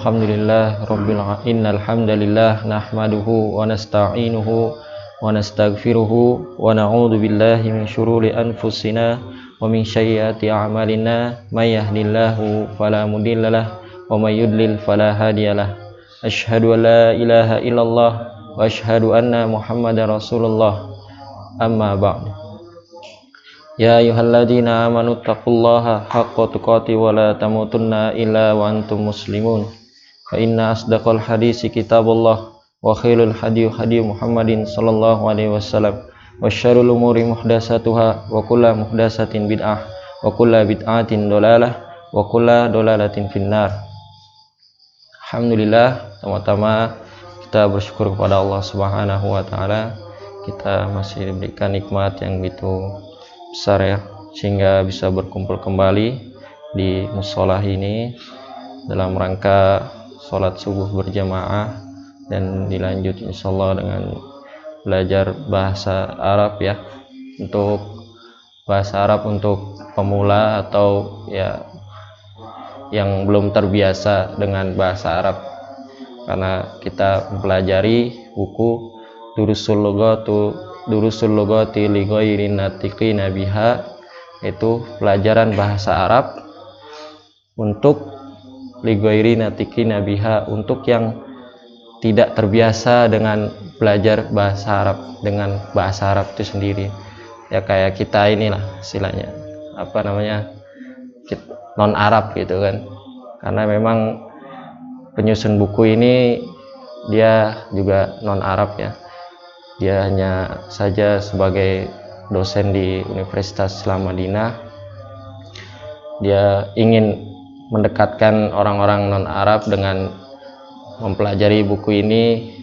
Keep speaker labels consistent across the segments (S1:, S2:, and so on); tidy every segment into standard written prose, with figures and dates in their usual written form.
S1: Alhamdulillah rabbil alamin. Innal hamdalillah nahmaduhu wa nasta'inuhu wa nastaghfiruhu wa na'udzu billahi min syururi anfusina wa min sayyiati a'malina. May yahdihillahu fala mudhillalah wa may yudlil fala hadiyalah. Asyhadu an la ilaha illallah wa asyhadu anna Muhammadar Rasulullah. Amma ba'du. Ya ayyuhalladzina amanu taqullaha haqqa tuqatih wa la tamutunna illa wa antum muslimun. Fa inna asdaqal hadisi kitabullah wa khairul hadi Muhammadin sallallahu alaihi wasallam wa syarrul umuri muhdatsatuha wa kullu muhdatsatin bid'ah wa kullu bid'atin dhalalah wa kullu dhalalatin finnar. Alhamdulillah, pertama-tama kita bersyukur kepada Allah Subhanahu wa taala. Kita masih diberikan nikmat yang begitu besar ya, sehingga bisa berkumpul kembali di mushola ini dalam rangka sholat subuh berjamaah dan dilanjut insyaallah dengan belajar bahasa Arab ya, untuk bahasa Arab untuk pemula atau ya yang belum terbiasa dengan bahasa Arab, karena kita mempelajari buku Durusul Lughati li ghairin natiqina biha, itu pelajaran bahasa Arab untuk li ghairin natiqina biha, untuk yang tidak terbiasa dengan belajar bahasa Arab, dengan bahasa Arab itu sendiri. Ya kayak kita inilah istilahnya, non Arab gitu kan. Karena memang penyusun buku ini dia juga non Arab ya. Dia hanya saja sebagai dosen di Universitas Islam Madinah. Dia ingin mendekatkan orang-orang non-Arab dengan mempelajari buku ini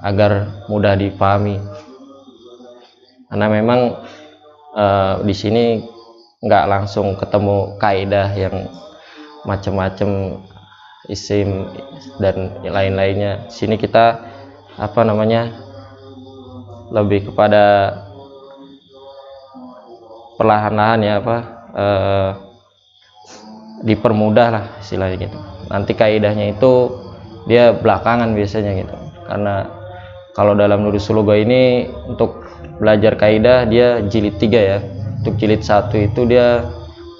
S1: agar mudah dipahami. Karena memang di sini nggak langsung ketemu kaidah yang macam-macam, isim dan lain-lainnya. Di sini kita lebih kepada perlahan-lahan ya, dipermudah lah istilahnya gitu. Nanti kaidahnya itu dia belakangan biasanya gitu, karena kalau dalam Durusul Lughah ini untuk belajar kaidah dia jilid 3 ya. Untuk jilid 1 itu dia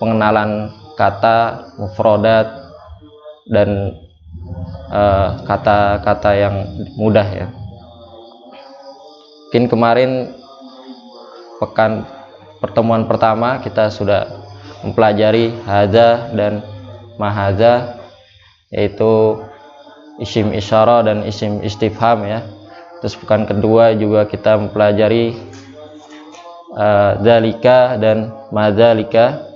S1: pengenalan kata, mufradat dan kata-kata yang mudah ya. Mungkin kemarin pertemuan pertama kita sudah mempelajari hadza dan mahadza, yaitu isim isyarah dan isim istifham ya. Terus pekan kedua juga kita mempelajari dzalika dan madzalika,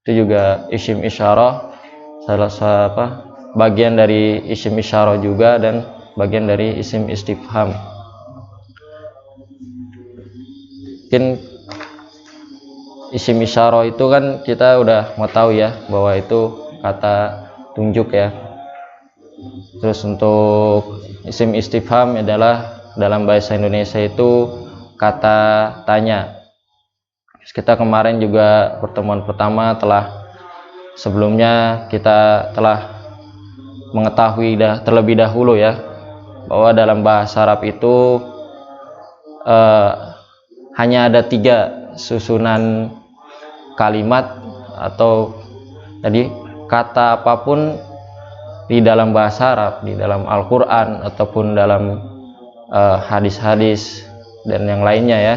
S1: itu juga isim isyarah, bagian dari isim isyarah juga dan bagian dari isim istifham. Mungkin isim isyarah itu kan kita udah mau tahu ya, bahwa itu kata tunjuk ya. Terus untuk isim istifham adalah dalam bahasa Indonesia itu kata tanya. Terus kita kemarin juga pertemuan pertama sebelumnya kita telah mengetahui terlebih dahulu ya, bahwa dalam bahasa Arab itu hanya ada 3 susunan kalimat atau tadi kata apapun di dalam bahasa Arab, di dalam Al-Quran ataupun dalam hadis-hadis dan yang lainnya ya,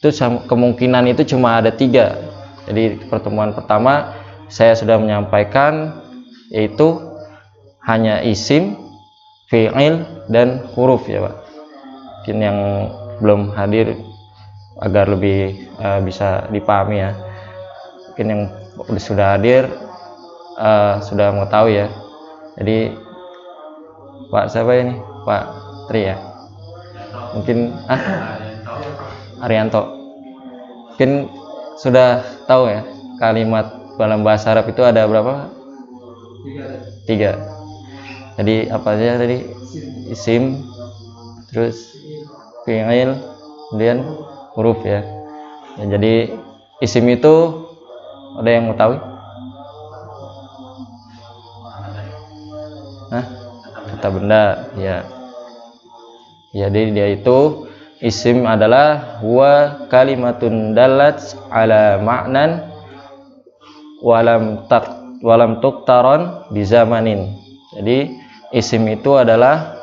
S1: itu kemungkinan itu cuma ada 3. Jadi pertemuan pertama saya sudah menyampaikan, yaitu hanya isim, fi'il dan huruf ya Pak. Mungkin yang belum hadir agar lebih bisa dipahami ya. Mungkin yang sudah hadir sudah mengetahui ya. Jadi Pak siapa ini? Pak Tri ya? Mungkin Arianto. Mungkin sudah tahu ya, kalimat dalam bahasa Arab itu ada berapa? 3. Jadi apa saja tadi? Isim, terus fi'il, kemudian huruf ya. Jadi isim itu ada yang mengetahui? kata benda ya. Jadi dia itu isim adalah huwa kalimatun dalat ala ma'nan walam tuqtaron bi zamanin. Jadi isim itu adalah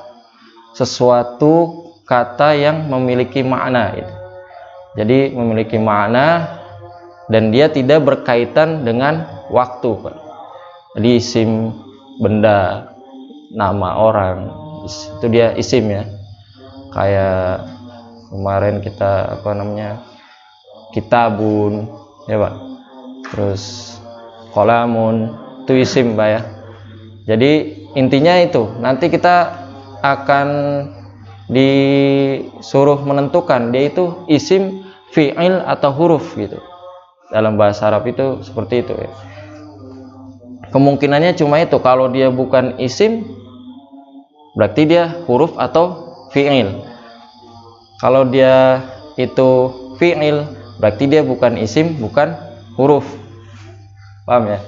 S1: sesuatu kata yang memiliki makna gitu. Jadi memiliki makna dan dia tidak berkaitan dengan waktu, Pak. Jadi isim benda, nama orang, itu dia isim ya. Kayak kemarin kita kitabun ya Pak, terus kolamun, itu isim Pak ya. Jadi intinya itu nanti kita akan disuruh menentukan dia itu isim, fi'il atau huruf gitu. Dalam bahasa Arab itu seperti itu ya. Kemungkinannya cuma itu, kalau dia bukan isim berarti dia huruf atau fi'il. Kalau dia itu fi'il berarti dia bukan isim, bukan huruf. Paham ya?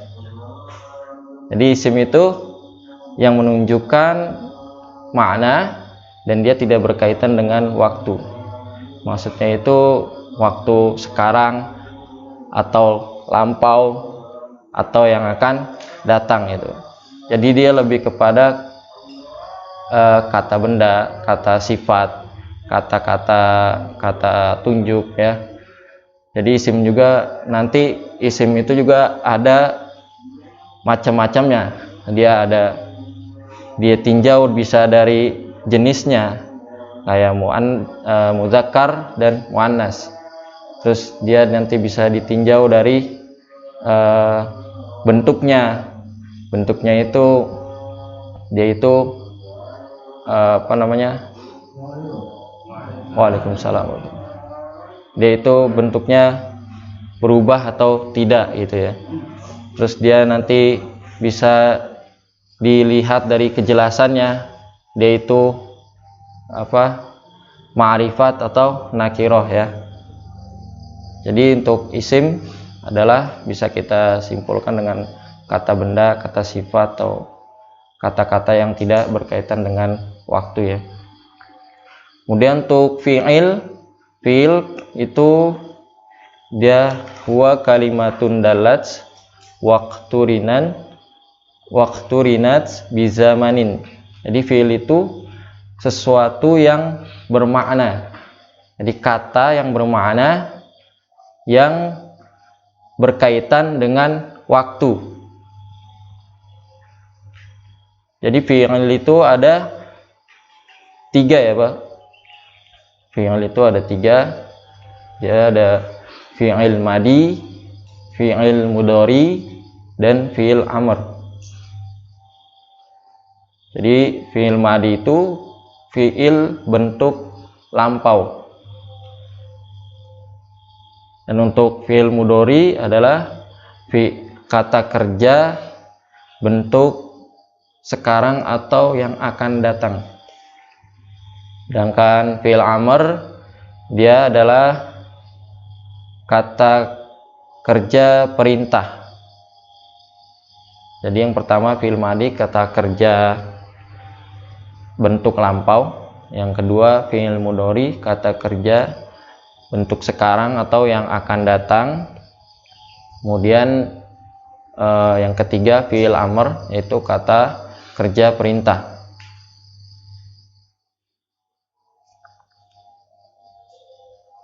S1: Jadi isim itu yang menunjukkan makna dan dia tidak berkaitan dengan waktu. Maksudnya itu waktu sekarang atau lampau atau yang akan datang itu. Jadi dia lebih kepada kata benda, kata sifat, kata tunjuk ya. Jadi isim juga, nanti isim itu juga ada macam-macamnya. Dia tinjau bisa dari jenisnya, kayak muzakkar dan muannas. Terus dia nanti bisa ditinjau dari bentuknya. Bentuknya itu dia itu Waalaikumsalam. Dia itu bentuknya berubah atau tidak gitu ya. Terus dia nanti bisa dilihat dari kejelasannya, dia itu ma'rifat atau nakiroh ya. Jadi untuk isim adalah bisa kita simpulkan dengan kata benda, kata sifat atau kata-kata yang tidak berkaitan dengan waktu ya. Kemudian untuk fi'il itu dia huwa kalimatun dalat waqturinat bizamanin. Jadi fi'il itu sesuatu yang bermakna. Jadi kata yang bermakna yang berkaitan dengan waktu. Jadi fi'il itu ada 3 ya Pak. Fi'il itu ada 3. Dia ada fi'il madi, fi'il mudhari, dan fi'il amr. Jadi fi'il madi itu fi'il bentuk lampau. Dan untuk fi'il mudhari adalah kata kerja bentuk sekarang atau yang akan datang. Sedangkan fi'il amr dia adalah kata kerja perintah. Jadi yang pertama fi'il madi kata kerja bentuk lampau, yang kedua fi'il mudhari kata kerja bentuk sekarang atau yang akan datang, kemudian yang ketiga fi'il amr yaitu kata kerja perintah.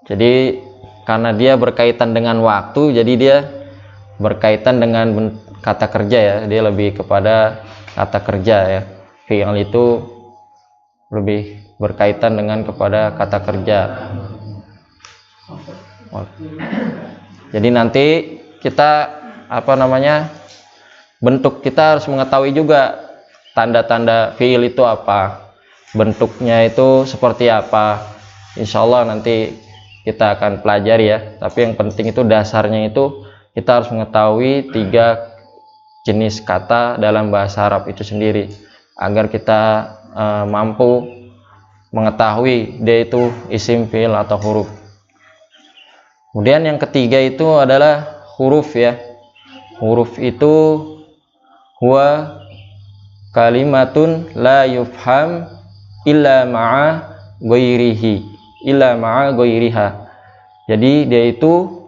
S1: Jadi karena dia berkaitan dengan waktu, jadi dia berkaitan dengan kata kerja ya, dia lebih kepada kata kerja ya. Fi'il itu lebih berkaitan dengan kepada kata kerja. Jadi nanti kita bentuk kita harus mengetahui juga tanda-tanda fi'il itu apa, bentuknya itu seperti apa. Insya Allah nanti kita akan pelajari ya. Tapi yang penting itu dasarnya itu kita harus mengetahui 3 jenis kata dalam bahasa Arab itu sendiri agar kita mampu mengetahui dia itu isim, fi'il atau huruf. Kemudian yang ketiga itu adalah huruf ya. Huruf itu huwa kalimatun la yufham illa ma'a ghairiha. Jadi dia itu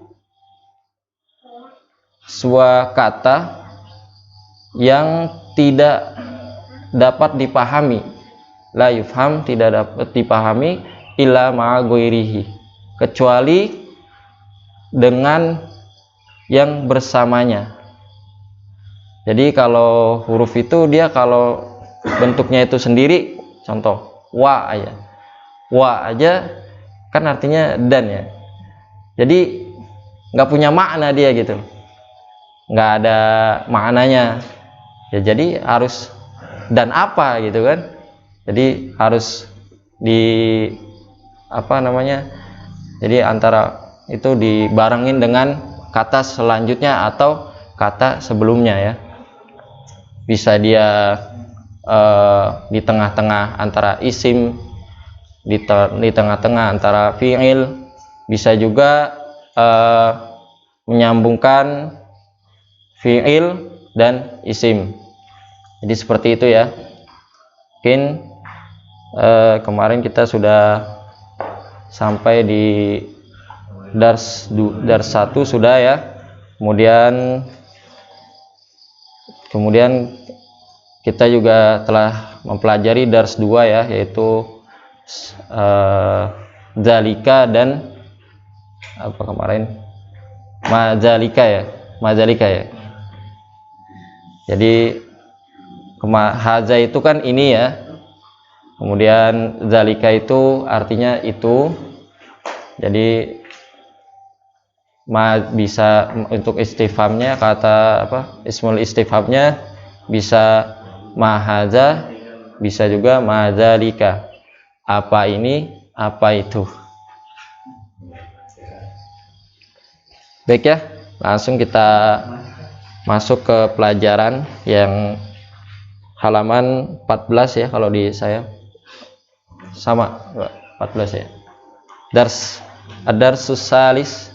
S1: sebuah kata yang tidak dapat dipahami, la yufham, tidak dapat dipahami, illa ma'a ghairihi, kecuali dengan yang bersamanya. Jadi kalau huruf itu dia kalau bentuknya itu sendiri, contoh wa aja kan artinya dan ya. Jadi nggak punya makna dia gitu, nggak ada maknanya ya. Jadi harus dan apa gitu kan. Jadi harus di jadi antara itu dibarengin dengan kata selanjutnya atau kata sebelumnya ya. Bisa dia di tengah-tengah antara isim, di tengah-tengah antara fi'il, bisa juga menyambungkan fi'il dan isim. Jadi seperti itu ya. Mungkin kemarin kita sudah sampai di dars 1 sudah ya. Kemudian kita juga telah mempelajari dars 2 ya, yaitu zalika dan apa kemarin? Mazalika ya. Jadi haza itu kan ini ya. Kemudian zalika itu artinya itu. Jadi bisa untuk istifhamnya, kata ismul istifhamnya bisa mahaza, bisa juga mazalika, apa ini, apa itu. Baik ya, langsung kita masuk ke pelajaran yang halaman 14 ya. Kalau di saya sama 14 ya. Ad-darsus salis.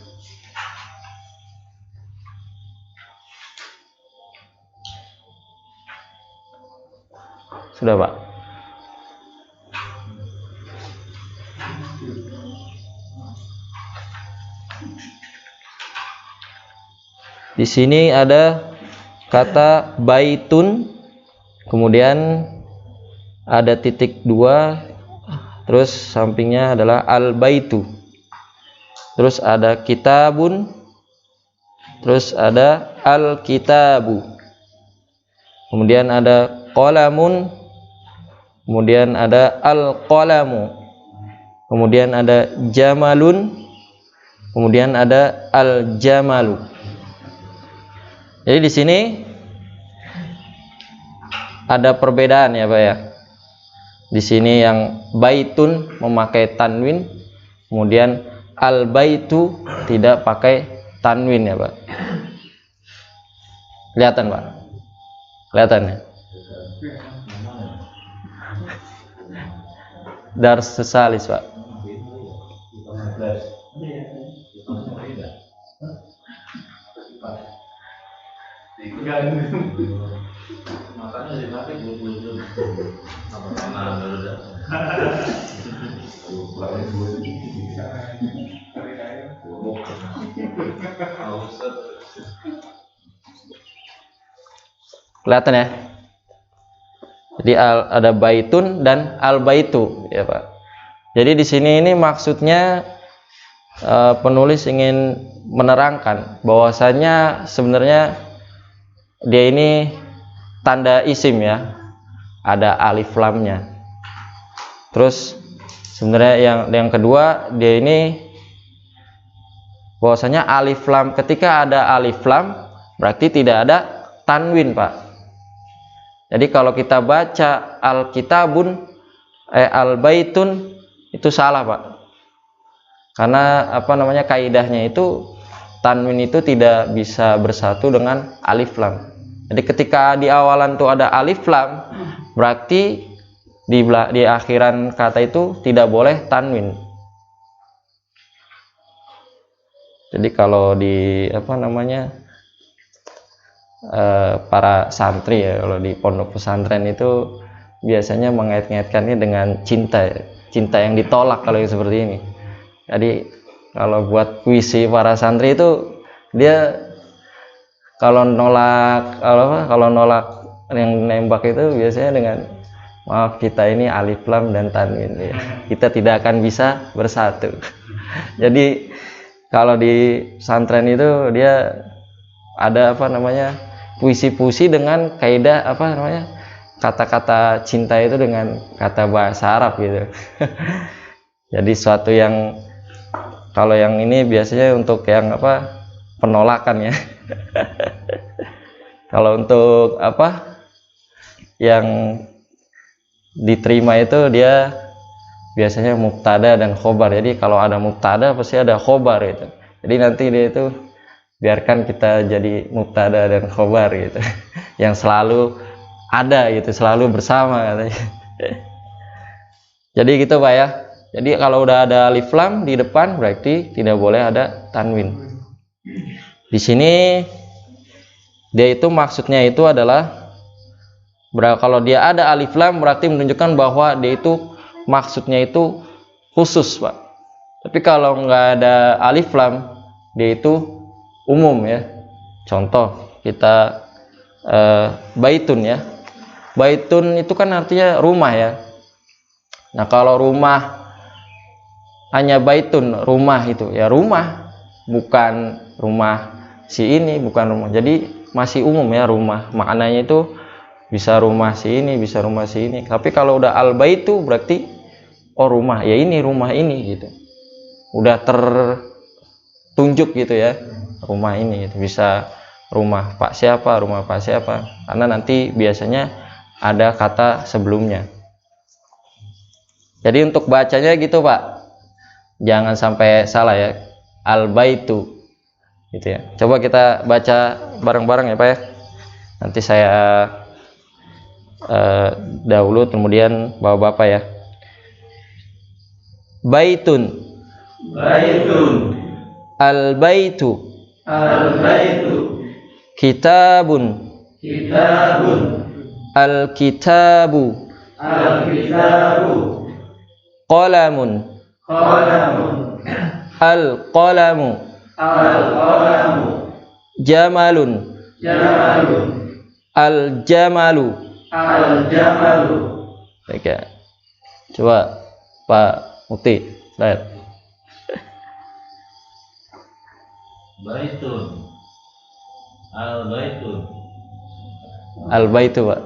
S1: Sudah Pak? Di sini ada kata baitun, kemudian ada titik 2, terus sampingnya adalah al-baitu, terus ada kitabun, terus ada al-kitabu, kemudian ada qalamun, kemudian ada al-qalamu, kemudian ada jamalun, kemudian ada al-jamalu. Jadi di sini ada perbedaan ya Pak ya. Di sini yang baitun memakai tanwin, kemudian al-baitu tidak pakai tanwin ya Pak. Kelihatan Pak? Kelihatan ya? Dars salis Pak. Kelihatan ya? Jadi ada baitun dan al-baitu ya Pak. Jadi di sini ini maksudnya penulis ingin menerangkan bahwasanya sebenarnya dia ini tanda isim ya, ada alif lamnya. Terus sebenarnya yang kedua, dia ini bahwasanya alif lam, ketika ada alif lam berarti tidak ada tanwin Pak. Jadi kalau kita baca al-kitabun al-baitun itu salah Pak. Karena kaidahnya itu tanwin itu tidak bisa bersatu dengan alif lam. Jadi ketika di awalan tuh ada alif lam, berarti di akhiran kata itu tidak boleh tanwin. Jadi kalau di para santri ya, kalau di pondok pesantren itu biasanya mengait-ngaitkannya dengan cinta yang ditolak kalau yang seperti ini. Jadi kalau buat puisi para santri itu dia kalau nolak yang nembak itu biasanya dengan maaf kita ini alif lam dan tanwin ya. Kita tidak akan bisa bersatu. Jadi kalau di pesantren itu dia ada puisi-puisi dengan kaidah kata-kata cinta itu dengan kata bahasa Arab gitu. Jadi suatu yang kalau yang ini biasanya untuk yang penolakan ya. Kalau untuk yang diterima itu dia biasanya mubtada dan khobar. Jadi kalau ada mubtada pasti ada khobar gitu. Jadi nanti dia itu biarkan kita jadi mubtada dan khobar gitu. Yang selalu ada gitu, selalu bersama katanya. Jadi gitu Pak ya. Jadi kalau udah ada alif lam di depan berarti tidak boleh ada tanwin. Di sini dia itu maksudnya itu adalah kalau dia ada alif lam berarti menunjukkan bahwa dia itu maksudnya itu khusus Pak. Tapi kalau nggak ada alif lam dia itu umum ya. Contoh kita baitun ya. Baitun itu kan artinya rumah ya. Nah kalau rumah hanya baitun, rumah itu ya rumah, bukan rumah si ini, bukan rumah. Jadi masih umum ya rumah. Maknanya itu bisa rumah si ini, bisa rumah si ini. Tapi kalau udah al baitu berarti rumah ya ini, rumah ini gitu. Udah tertunjuk gitu ya. Rumah ini gitu. Bisa rumah Pak siapa, rumah Pak siapa. Karena nanti biasanya ada kata sebelumnya. Jadi untuk bacanya gitu Pak, jangan sampai salah ya, al baitu gitu ya. Coba kita baca bareng-bareng ya Pak ya. Nanti saya dahulu kemudian bapak-bapak ya. Baitun,
S2: baitun,
S1: al baitu,
S2: al baitu,
S1: kitabun,
S2: kitabun,
S1: al kitabu,
S2: al kitabu,
S1: qalamun,
S2: qalamun,
S1: al qalamu,
S2: al qalamu,
S1: jamalun,
S2: jamalun,
S1: al jamalu.
S2: al jamalu.
S1: Oke. Coba Pak Mukti lihat.
S2: Baitun, al baitun,
S1: Al baitu Pak.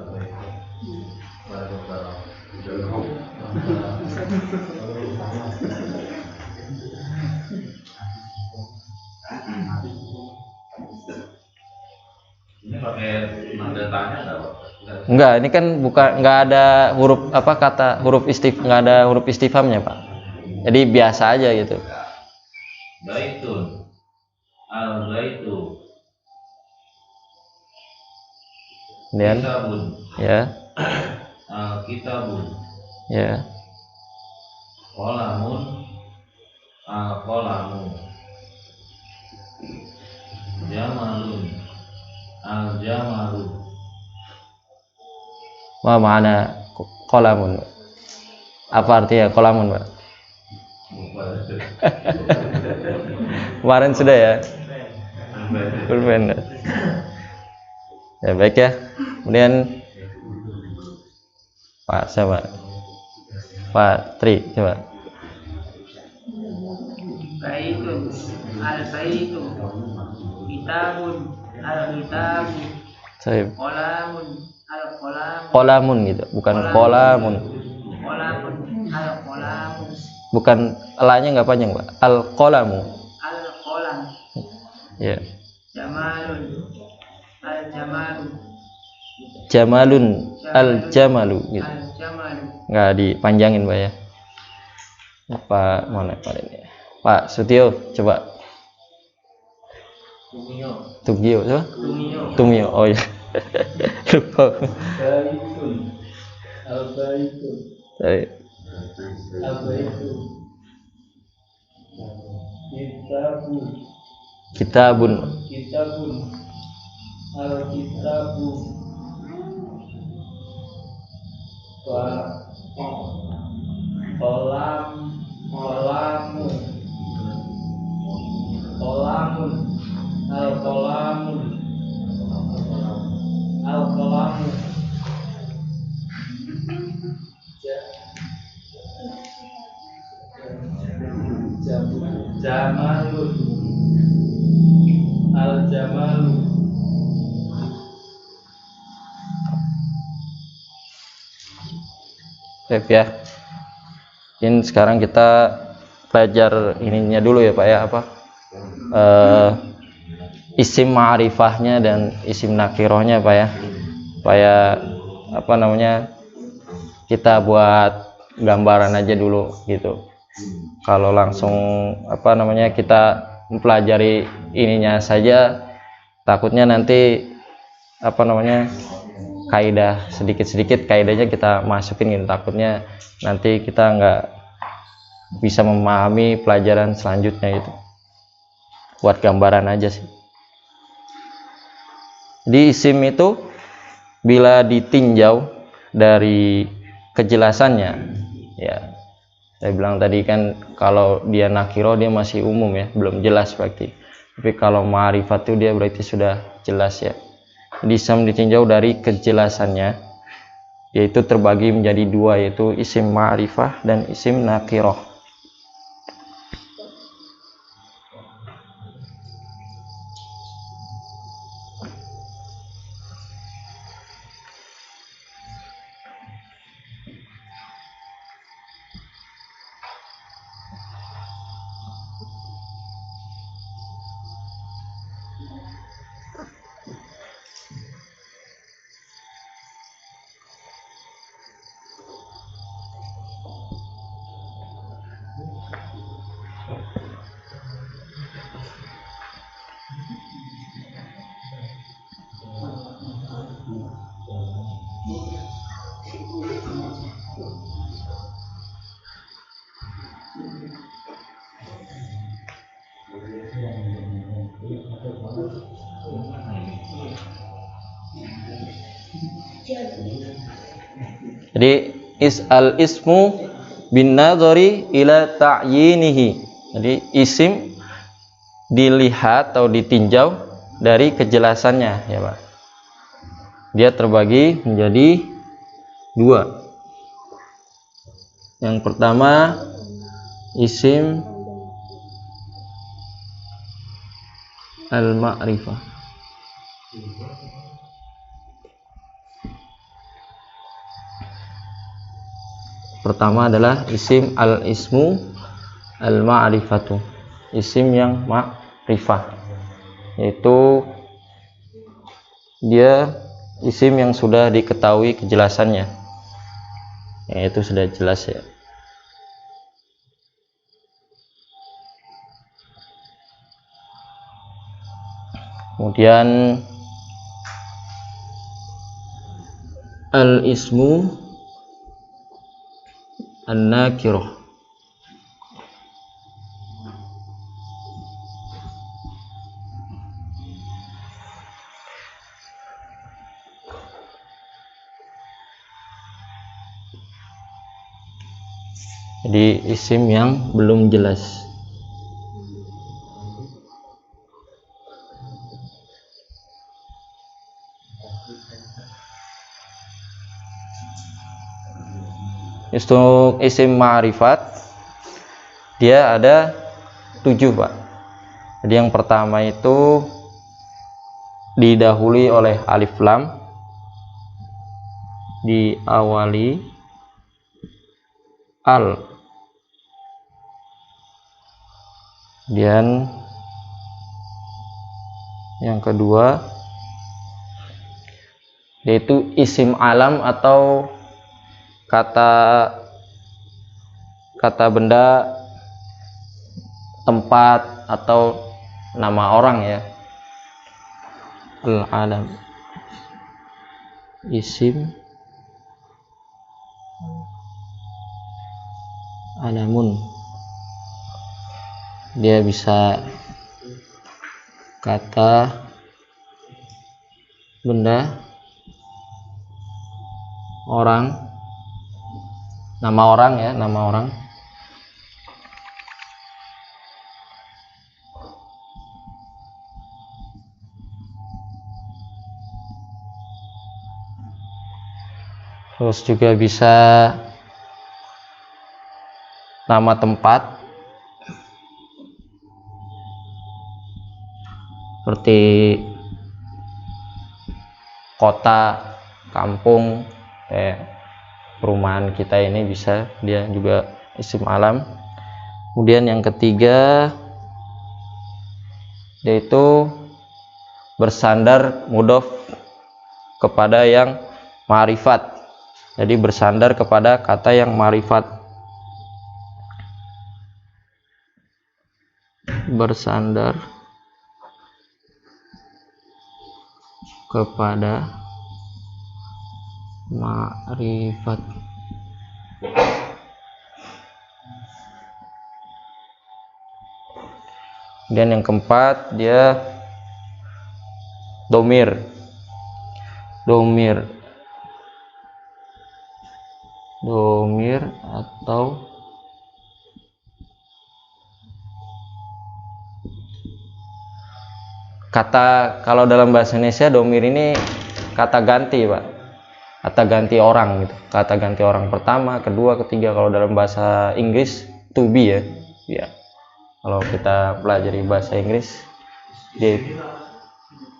S2: Ini pakai nada tanya nggak Pak?
S1: Enggak, ini kan enggak ada enggak ada huruf istifhamnya Pak. Jadi biasa aja gitu.
S2: Baitun, al baitu,
S1: Kemudian
S2: kitabun,
S1: ya,
S2: al kitabun,
S1: ya.
S2: qalamun, al qalamu, jamalun, al jamalu.
S1: Wah, mana qalamun? Apa artinya qalamun, Pak? Kemarin sudah ya. Pulpen. Ya baik ya. Kemudian Pak siapa? Pak Tri coba.
S3: Baitun, al baitu, kitabun, al kitabu,
S1: Saya
S3: qalamun, al qalamu,
S1: qalamun gitu, bukan qalamun.
S3: qalamun, al qalamu,
S1: Bukan elanya enggak panjang, Pak. Al qalamu.
S3: al qalam,
S1: Ya.
S3: jamalun, al jamalu,
S1: Jamalun, al jamalu gitu.
S3: al jamalu.
S1: Enggak dipanjangin, Pak ya. Pak mana Pak ini? Pak Sutio coba. Tugio coba. Tumio. Oh ya. Lupa.
S2: Baitun, al baitun,
S1: Baik.
S2: al baitun, kitabun,
S1: Kitabun.
S2: kitabun, Al-kitabu wa kolamu kolamun al-kolamun al-kolamu jamalun al-jamalu.
S1: Baik ya. Mungkin sekarang kita belajar ininya dulu ya Pak ya, apa? Isim ma'rifahnya dan isim nakirohnya Pak ya. Supaya apa namanya? Kita buat gambaran aja dulu gitu. Kalau langsung apa namanya kita mempelajari ininya saja, takutnya nanti apa namanya kaidah sedikit-sedikit kaidahnya kita masukin gitu, takutnya nanti kita nggak bisa memahami pelajaran selanjutnya itu. Buat gambaran aja sih. Di isim itu bila ditinjau dari kejelasannya, ya saya bilang tadi kan kalau dia nakiro dia masih umum ya, belum jelas berarti. Tapi kalau ma'rifat itu dia berarti sudah jelas ya. Jadi isim ditinjau dari kejelasannya, yaitu terbagi menjadi dua, yaitu isim ma'rifah dan isim nakiroh. Jadi al-ismu bin nadhari ila ta'yinihi. Jadi isim dilihat atau ditinjau dari kejelasannya ya Pak. Dia terbagi menjadi dua. Yang pertama isim al-ma'rifah. Pertama adalah isim al-ismu al-ma'rifatu, isim yang ma'rifah, yaitu dia isim yang sudah diketahui kejelasannya, yaitu sudah jelas ya. Kemudian al-ismu an-nakirah. Jadi isim yang belum jelas. Untuk isim ma'rifat dia ada 7 Pak. Jadi yang pertama itu didahului oleh alif lam, diawali al, kemudian yang kedua yaitu isim alam atau kata benda, tempat atau nama orang ya. Al-alam, isim alamun, dia bisa kata benda, orang, nama orang ya, nama orang. Terus juga bisa nama tempat seperti kota, kampung, perumahan kita ini bisa dia juga isim alam. Kemudian yang ketiga yaitu bersandar mudhof kepada yang ma'rifat. Jadi bersandar kepada kata yang ma'rifat. Bersandar kepada ma'rifat. Dan yang keempat dia domir atau kata, kalau dalam bahasa Indonesia domir ini kata ganti Pak, kata ganti orang gitu, kata ganti orang pertama, kedua, ketiga. Kalau dalam bahasa Inggris to be ya. Kalau kita pelajari bahasa Inggris dia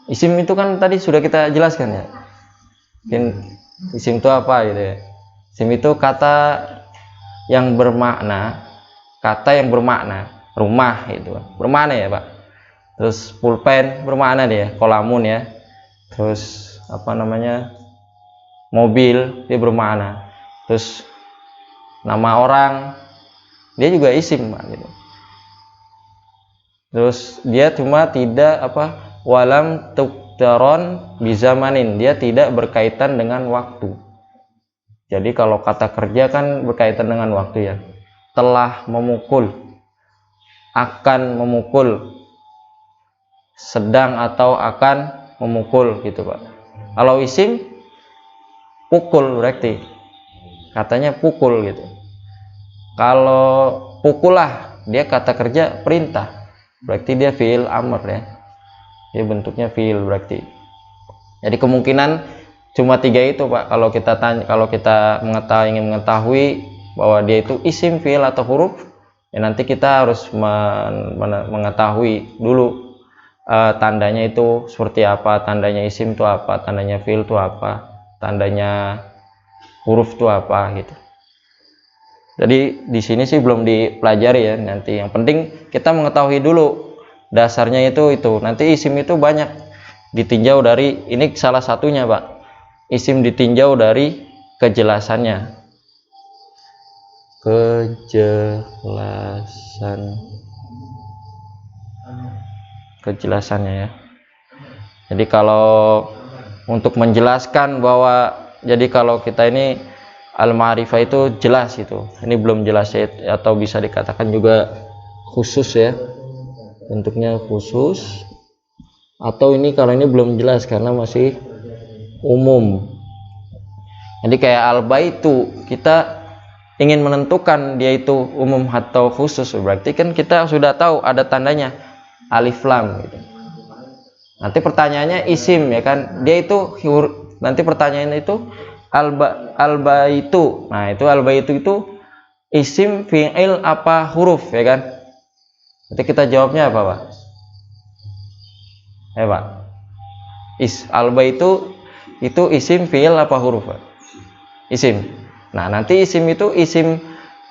S1: isim itu kan tadi sudah kita jelaskan ya. Isim itu apa gitu ya. Isim itu kata yang bermakna rumah gitu, bermakna ya Pak. Terus pulpen bermakna dia, kolamun ya. Terus mobil dia bermakna. Terus nama orang dia juga isim Pak gitu. Terus dia cuma tidak walam tuktaron bizamanin, dia tidak berkaitan dengan waktu. Jadi kalau kata kerja kan berkaitan dengan waktu ya. Telah memukul, akan memukul, sedang atau akan memukul gitu Pak. Kalau isim pukul berarti katanya pukul gitu. Kalau pukullah dia kata kerja perintah, berarti dia fi'il amr ya. Dia bentuknya fi'il berarti. Jadi kemungkinan cuma 3 itu Pak. Kalau kita ingin mengetahui bahwa dia itu isim, fi'il atau huruf, ya nanti kita harus mengetahui dulu tandanya itu seperti apa, tandanya isim itu apa, tandanya fi'il itu apa, tandanya huruf itu apa gitu. Jadi di sini sih belum dipelajari ya, nanti yang penting kita mengetahui dulu dasarnya itu. Nanti isim itu banyak ditinjau dari, ini salah satunya Pak, isim ditinjau dari kejelasannya ya. Jadi kalau untuk menjelaskan bahwa jadi kalau kita ini al-ma'rifah itu jelas itu, ini belum jelas ya, atau bisa dikatakan juga khusus ya, bentuknya khusus, atau ini kalau ini belum jelas karena masih umum. Jadi kayak al-baitu, kita ingin menentukan dia itu umum atau khusus, berarti kan kita sudah tahu ada tandanya alif lam gitu. Nanti pertanyaannya isim ya kan, dia itu nanti pertanyaannya itu al-baitu. Nah, itu al-baitu itu isim, fi'il apa huruf ya kan? Nanti kita jawabnya apa Pak? Pak. Al-baitu itu isim, fi'il apa huruf Pak? Isim. Nah, nanti isim itu isim,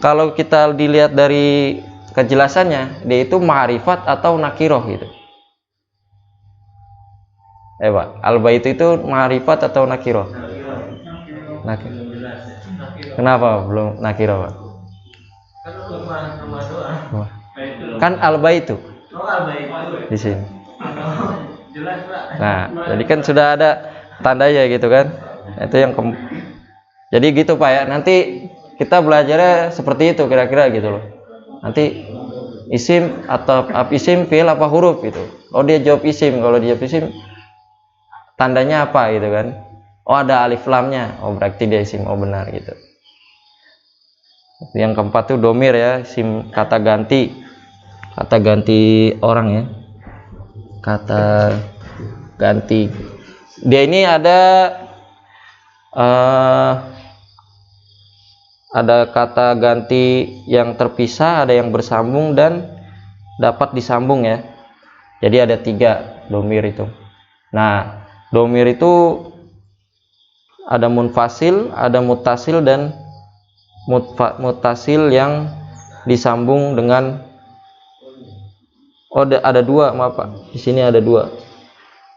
S1: kalau kita dilihat dari kejelasannya dia itu ma'rifat atau nakiroh gitu. Pak, al-baitu itu ma'rifat atau nakiroh? Nakiroh. Kenapa belum nakiroh Pak? Kan al-baitu. Di sini. Nah, jadi kan sudah ada tandanya gitu kan? Itu yang jadi gitu Pak ya. Nanti kita belajarnya seperti itu kira-kira gitu loh. Nanti isim atau isim, fi'il apa huruf gitu. Oh dia jawab isim, kalau dia jawab isim tandanya apa gitu kan. Oh ada alif lamnya, oh berarti dia isim, oh benar gitu. Yang keempat tuh domir ya, isim kata ganti orang ya, kata ganti. Dia ini ada kata ganti yang terpisah, ada yang bersambung dan dapat disambung ya. Jadi ada 3 domir itu. Nah, domir itu ada munfasil, ada mutasil dan mutasil yang disambung dengan ada 2, maaf Pak. Di sini ada 2.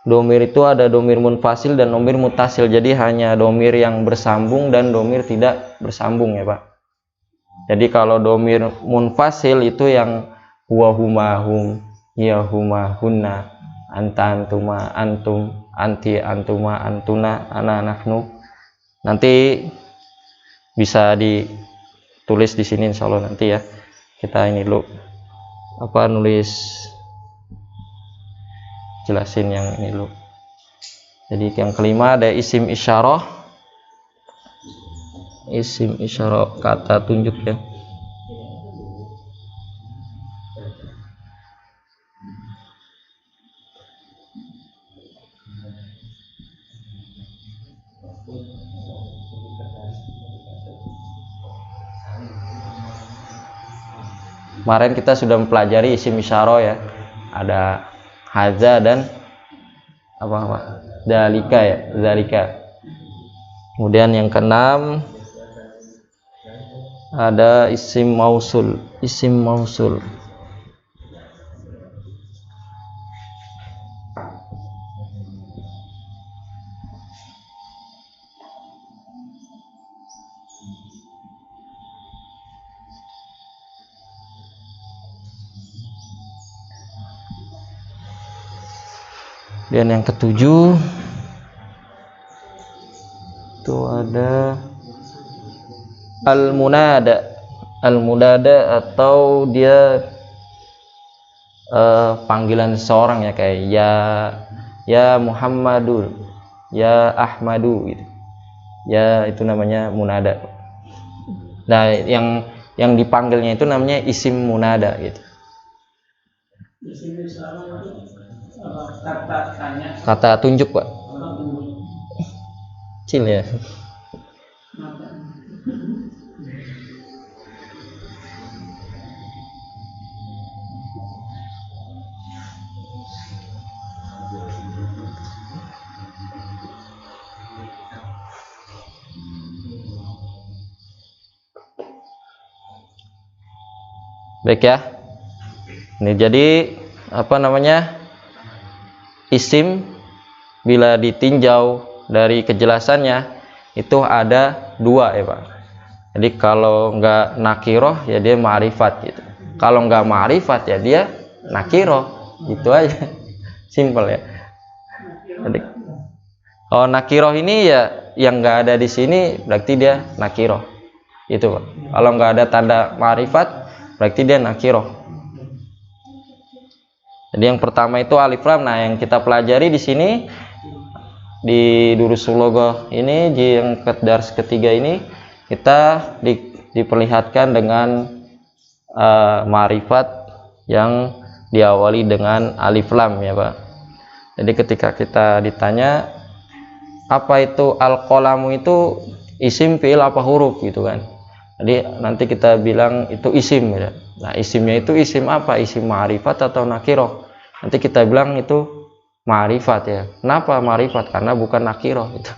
S1: Domir itu ada domir munfasil dan domir mutasil. Jadi hanya domir yang bersambung dan domir tidak bersambung ya Pak. Jadi kalau domir munfasil itu yang huwa huma hum, hiya huma hunna, anta antuma antum, anti antuma antuna, ana nahnu. Nanti bisa ditulis di sini insyaallah nanti ya. Kita ini dulu nulis jelasin yang ini dulu. Jadi yang kelima ada isim isyarah. Isim isyarah kata tunjuk ya. Kemarin kita sudah mempelajari isim isyarah ya. Ada haza dan apa? Dalika ya, dalika. Kemudian yang keenam ada isim mausul. Isim mausul. Dan yang ketujuh itu ada al-munada. Al-munada atau dia panggilan seseorang ya, kayak ya Muhammadul, ya Ahmadu gitu. Ya itu namanya munada. Nah, yang dipanggilnya itu namanya isim munada gitu.
S2: Isim isyarah itu kata tanya.
S1: Kata tunjuk Pak. Kecil ya. Baik ya. Ini jadi isim bila ditinjau dari kejelasannya itu ada 2 ya Pak. Jadi kalau nggak nakiroh ya dia ma'rifat gitu. Kalau nggak ma'rifat ya dia nakiroh, gitu aja. Simple ya. Jadi kalau nakiroh ini ya yang nggak ada di sini berarti dia nakiroh. Itu Pak. Kalau nggak ada tanda ma'rifat berarti dia nakiroh. Jadi yang pertama itu alif lam. Nah, yang kita pelajari di sini di Durusul Loghah ini di yang dars ketiga ini kita diperlihatkan dengan ma'rifat yang diawali dengan alif lam ya Pak. Jadi ketika kita ditanya apa itu al-qalamu itu isim, fi'il apa huruf gitu kan. Jadi nanti kita bilang itu isim ya. Nah, isimnya itu isim apa? Isim ma'rifat atau nakiroh? Nanti kita bilang itu ma'rifat ya. Kenapa ma'rifat? Karena bukan nakiroh gitu.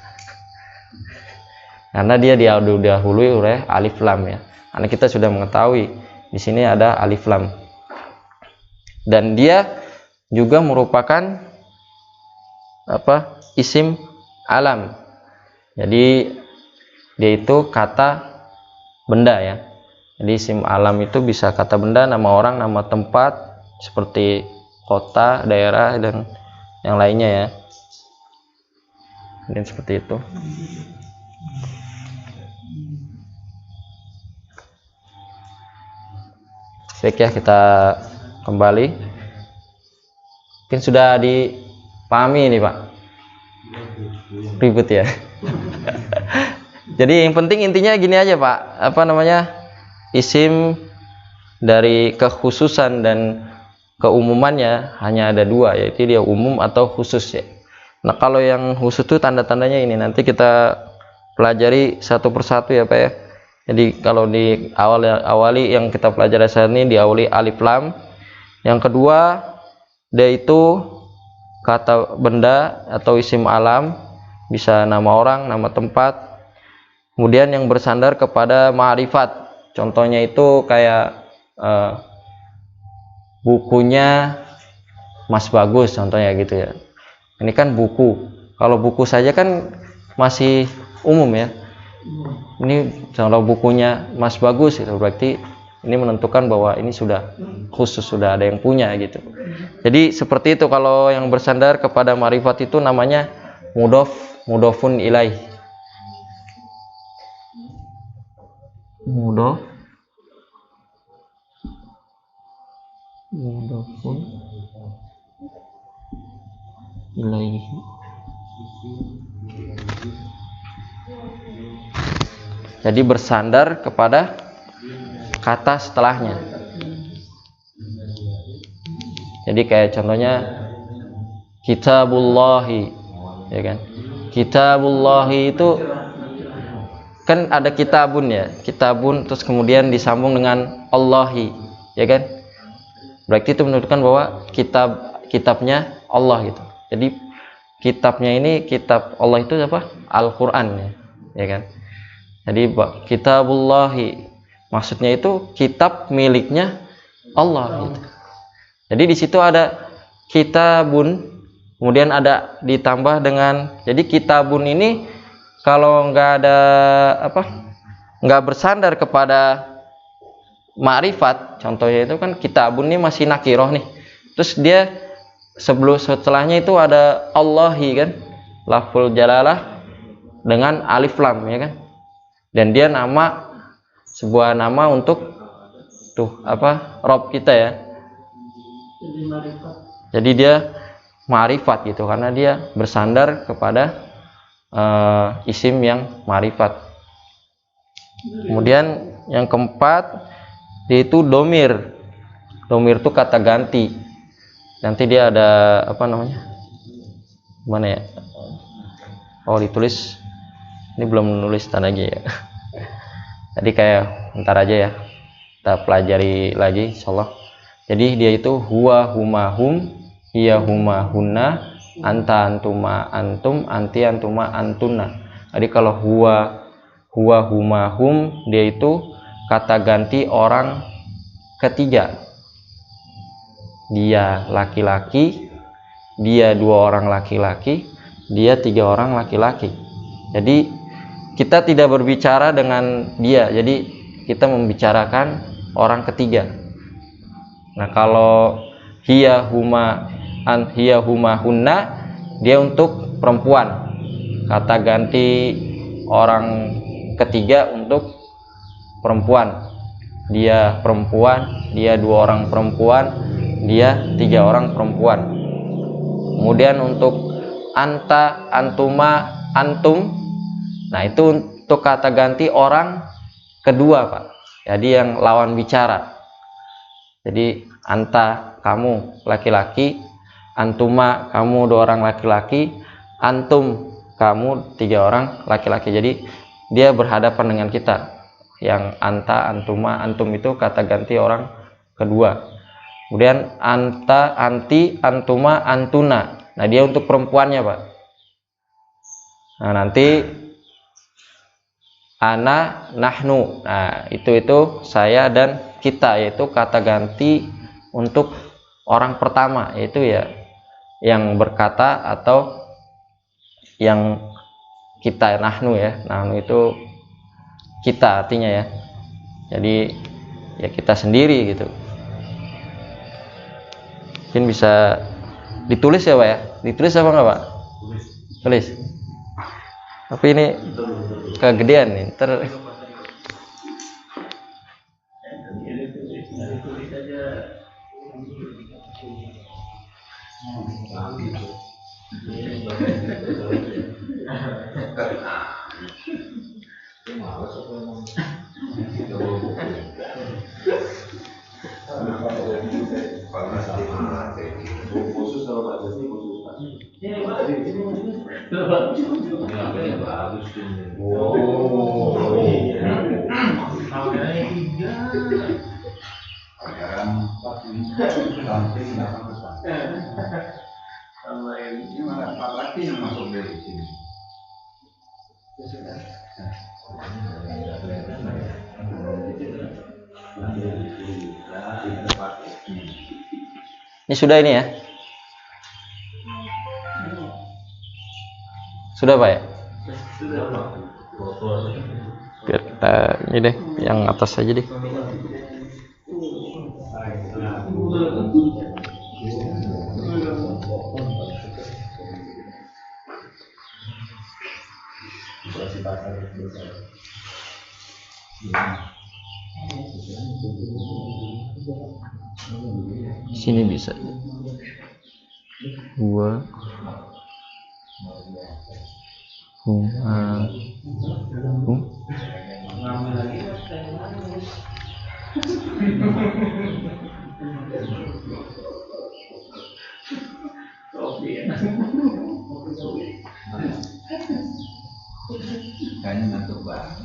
S1: Karena dia didahului oleh alif lam ya. Karena kita sudah mengetahui di sini ada alif lam. Dan dia juga merupakan isim alam. Jadi dia itu kata benda ya. Jadi isim alam itu bisa kata benda, nama orang, nama tempat seperti kota, daerah dan yang lainnya ya. Dan seperti itu. Baik ya, kita kembali. Mungkin sudah dipahami ini Pak. Ribet ya. Jadi yang penting intinya gini aja Pak, apa namanya, isim dari kekhususan dan keumumannya hanya ada dua, yaitu dia umum atau khusus ya. Nah kalau yang khusus itu tanda-tandanya ini nanti kita pelajari satu persatu ya Pak ya. Jadi kalau di awali yang kita pelajari saat ini diawali alif lam. Yang kedua dia itu kata benda atau isim alam, bisa nama orang, nama tempat. Kemudian yang bersandar kepada ma'rifat, contohnya itu kayak bukunya Mas Bagus contohnya gitu ya. Ini kan buku, kalau buku saja kan masih umum ya. Ini kalau bukunya Mas Bagus itu berarti ini menentukan bahwa ini sudah khusus, sudah ada yang punya gitu. Jadi seperti itu, kalau yang bersandar kepada ma'rifat itu namanya mudhofun ilaih. Mudhofun ilaihi. Jadi bersandar kepada kata setelahnya. Jadi kayak contohnya kitabullahi, ya kan? Kitabullahi itu kan ada kitabun ya, kitabun terus kemudian disambung dengan Allahi, ya kan? Berarti itu menunjukkan bahwa kitabnya Allah gitu. Jadi kitabnya ini kitab Allah itu apa? Al-Qur'an ya kan? Jadi kitabullahi maksudnya itu kitab miliknya Allah gitu. Jadi di situ ada kitabun, kemudian ada ditambah dengan, jadi kitabun ini kalau nggak ada nggak bersandar kepada ma'rifat, contohnya itu kan kitabun ini masih nakiroh nih, terus dia setelahnya itu ada Allahi kan, lafzul jalalah dengan alif lam ya kan, dan dia nama, sebuah nama untuk Rob kita ya. Jadi dia ma'rifat gitu, karena dia bersandar kepada isim yang ma'rifat. Kemudian yang keempat yaitu domir. Domir itu kata ganti. Nanti dia ada mana ya? Oh ditulis, ini belum nulis lagi ya. Tadi kayak ntar aja ya, kita pelajari lagi insyaallah. Jadi dia itu huwa huma hum, hiya huma hunna, anta antuma antum, anti antuma antunna. Jadi kalau huwa huma hum, dia itu kata ganti orang ketiga. Dia laki-laki, dia dua orang laki-laki, dia tiga orang laki-laki. Jadi kita tidak berbicara dengan dia, jadi kita membicarakan orang ketiga. Nah kalau hiya huma hunna, dia untuk perempuan, kata ganti orang ketiga untuk perempuan. Dia perempuan, dia dua orang perempuan, dia tiga orang perempuan. Kemudian untuk anta, antuma, antum, nah itu untuk kata ganti orang kedua Pak, jadi yang lawan bicara. Jadi anta, kamu laki-laki, antuma, kamu dua orang laki-laki, antum, kamu tiga orang laki-laki. Jadi dia berhadapan dengan kita. Yang anta, antuma, antum itu kata ganti orang kedua. Kemudian anta, anti, antuma, antuna. Nah dia untuk perempuannya Pak. Nah nanti ana, nahnu. Nah itu saya dan kita, yaitu kata ganti untuk orang pertama, yaitu ya yang berkata atau yang kita, nahnu ya. Nahnu itu kita artinya ya. Jadi ya kita sendiri gitu. Mungkin bisa ditulis ya Pak ya. Ditulis apa enggak Pak? Tulis. Tapi ini kegedean nih.
S4: Khusus kalau Pak Jasi khusus Pak. Bagus ini.
S2: Kameranya 3.
S4: Sekarang samping sama ini malah Pak Laki yang masuk dari sini.
S1: Ini sudah ini ya? Sudah Pak ya? Biar kita ini deh, yang atas aja deh. Sini bisa. 2
S4: Kayaknya ngantuk banget.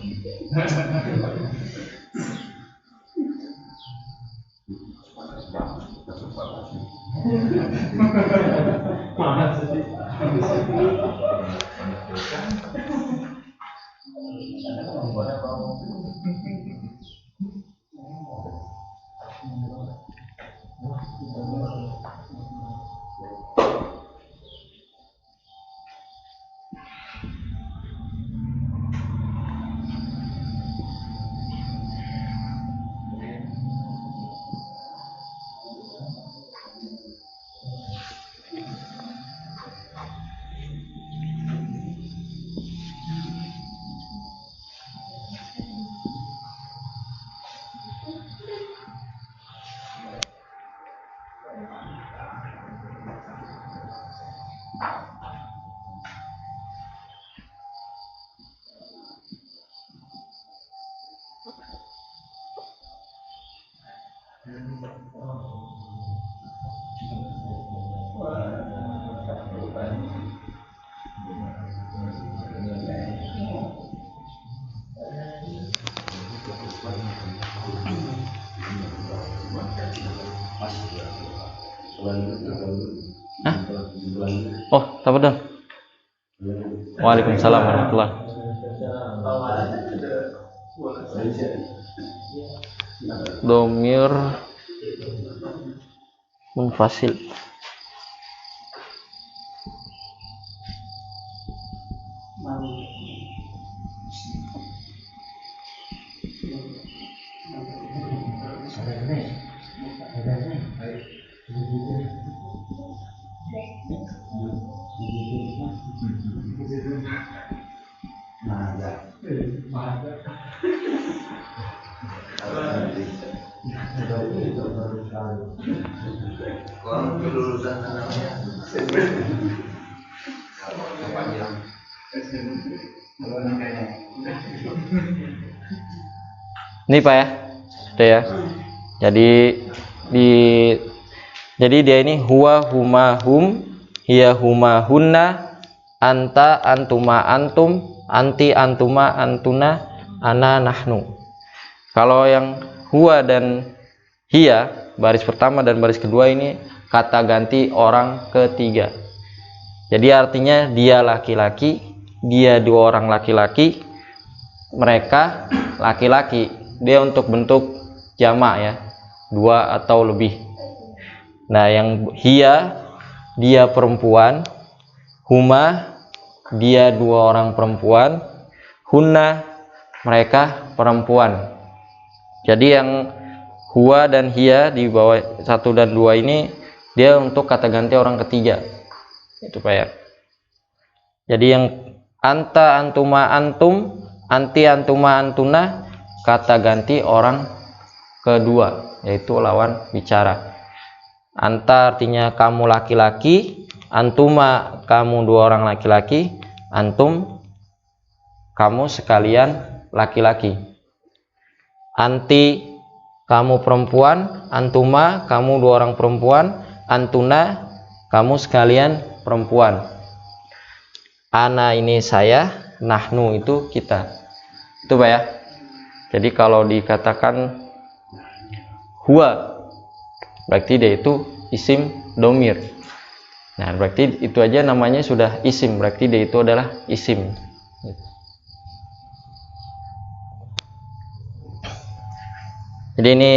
S1: Hah? Oh, tafadhol. Waalaikumsalam warahmatullahi. Domir munfasil.
S4: Kalau lulusan namanya
S1: Ini Pak ya, sudah ya. Jadi dia ini huwa huma hum, hiya huma hunna, anta antuma antum, anti antuma antuna, ana nahnu. Kalau yang huwa dan hiya, baris pertama dan baris kedua ini kata ganti orang ketiga. Jadi artinya dia laki-laki, dia 2 orang laki-laki, mereka laki-laki. Dia untuk bentuk jamak ya, 2 atau lebih. Nah, yang hiya dia perempuan, huma dia 2 orang perempuan, hunna mereka perempuan. Jadi yang huwa dan hiya di bawah 1 dan 2 ini dia untuk kata ganti orang ketiga. Itu Pak ya. Jadi yang anta antuma antum, anti antuma antuna kata ganti orang kedua, yaitu lawan bicara. Anta artinya kamu laki-laki, Antuma, kamu dua orang laki-laki. Antum, kamu sekalian laki-laki. Anti, kamu perempuan. Antuma, kamu dua orang perempuan. Antuna, kamu sekalian perempuan. Ana ini saya, nahnu itu kita. Itu Pak ya. Jadi kalau dikatakan huwa, berarti dia itu isim domir. Nah, berarti itu aja namanya sudah isim, berarti dia itu adalah isim. Jadi ini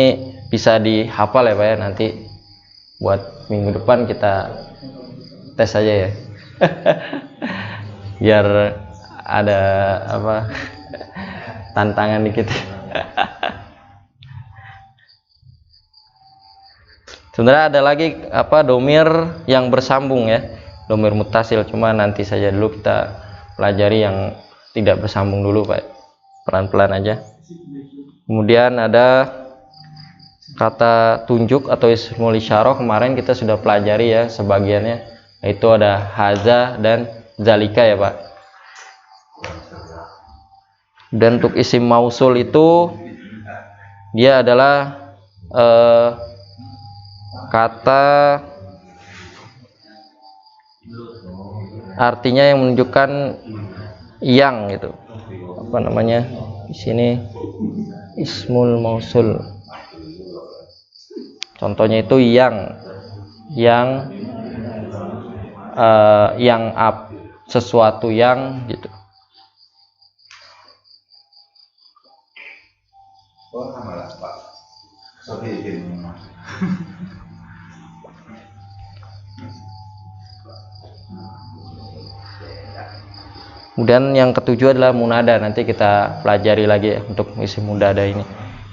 S1: bisa dihafal ya Pak ya, nanti buat minggu depan kita tes aja ya. Biar ada apa tantangan dikit. Sebenarnya ada lagi apa domir yang bersambung ya, domir mutasil, cuma nanti saja dulu kita pelajari yang tidak bersambung dulu Pak, pelan-pelan aja. Kemudian ada kata tunjuk atau ismul isyarah, kemarin kita sudah pelajari ya sebagiannya, yaitu ada haza dan zalika ya Pak. Dan untuk isim mausul itu dia adalah kata artinya yang menunjukkan yang gitu. Apa namanya? Di sini ismul mausul. Contohnya itu yang sesuatu yang gitu. Kemudian yang ketujuh adalah munada. Nanti kita pelajari lagi ya untuk isim munada ini.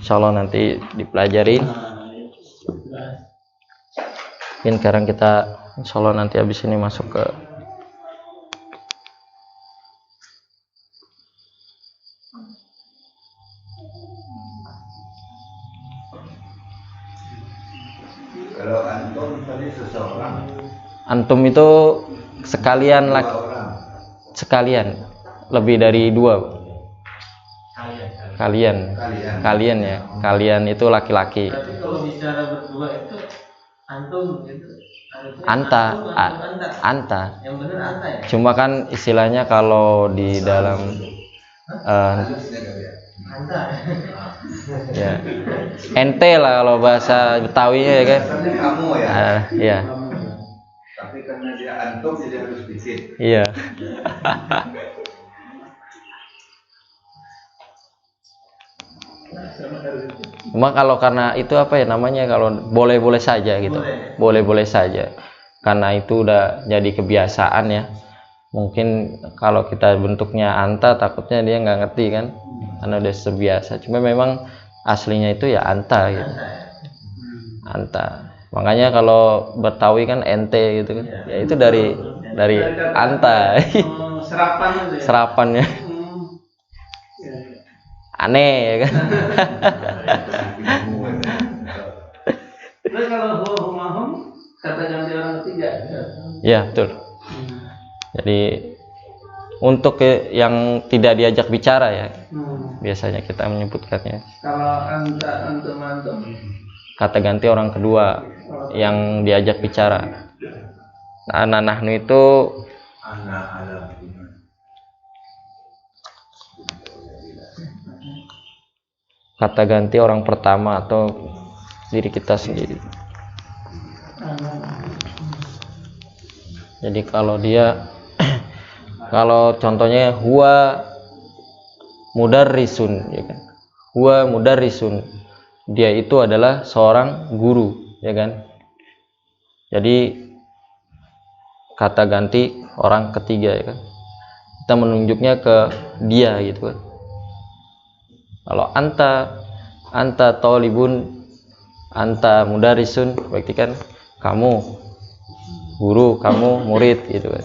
S1: Insyaallah nanti dipelajari. Mungkin sekarang kita insyaallah nanti habis ini masuk ke
S4: Kalau antum tadi seseorang.
S1: antum itu sekalian sekalian lebih dari dua. Kalian ya. Kalian itu laki-laki.
S2: Berarti kalau bicara berdua itu antum gitu.
S3: Anta.
S2: Yang benar anta ya?
S1: Cuma kan istilahnya kalau di dalam
S2: Anta.
S1: ya ente lah kalau bahasa Betawinya ya kan.
S4: Tapi kamu ya.
S1: Iya.
S4: Tapi karena dia antum jadi harus dikit.
S1: Iya. Cuma kalau karena itu apa ya namanya, kalau boleh-boleh saja gitu. Boleh-boleh saja. Karena itu udah jadi kebiasaan ya. Mungkin kalau kita bentuknya anta takutnya dia nggak ngerti kan. Karena udah terbiasa. Cuma memang aslinya itu ya anta gitu. Anta. Makanya kalau Betawi kan ente gitu kan. Ya itu dari anta.
S2: Serapan itu ya?
S1: Serapannya. Aneh ya kan.
S2: Terus kalau huwa humahum kata ganti orang ketiga.
S1: Ya betul. Jadi untuk yang tidak diajak bicara ya, biasanya kita menyebutkannya.
S2: Kalau anta antum.
S1: Kata ganti orang kedua yang diajak bicara. Nah, nahnu itu kata ganti orang pertama atau diri kita sendiri. Jadi kalau dia kalau contohnya huwa mudarrisun ya kan. Huwa mudarrisun. Dia itu adalah seorang guru ya kan. Jadi kata ganti orang ketiga ya kan. Kita menunjuknya ke dia gitu kan. Kalau anta tolibun, anta mudarisun, berarti kan kamu guru, kamu murid gitu kan.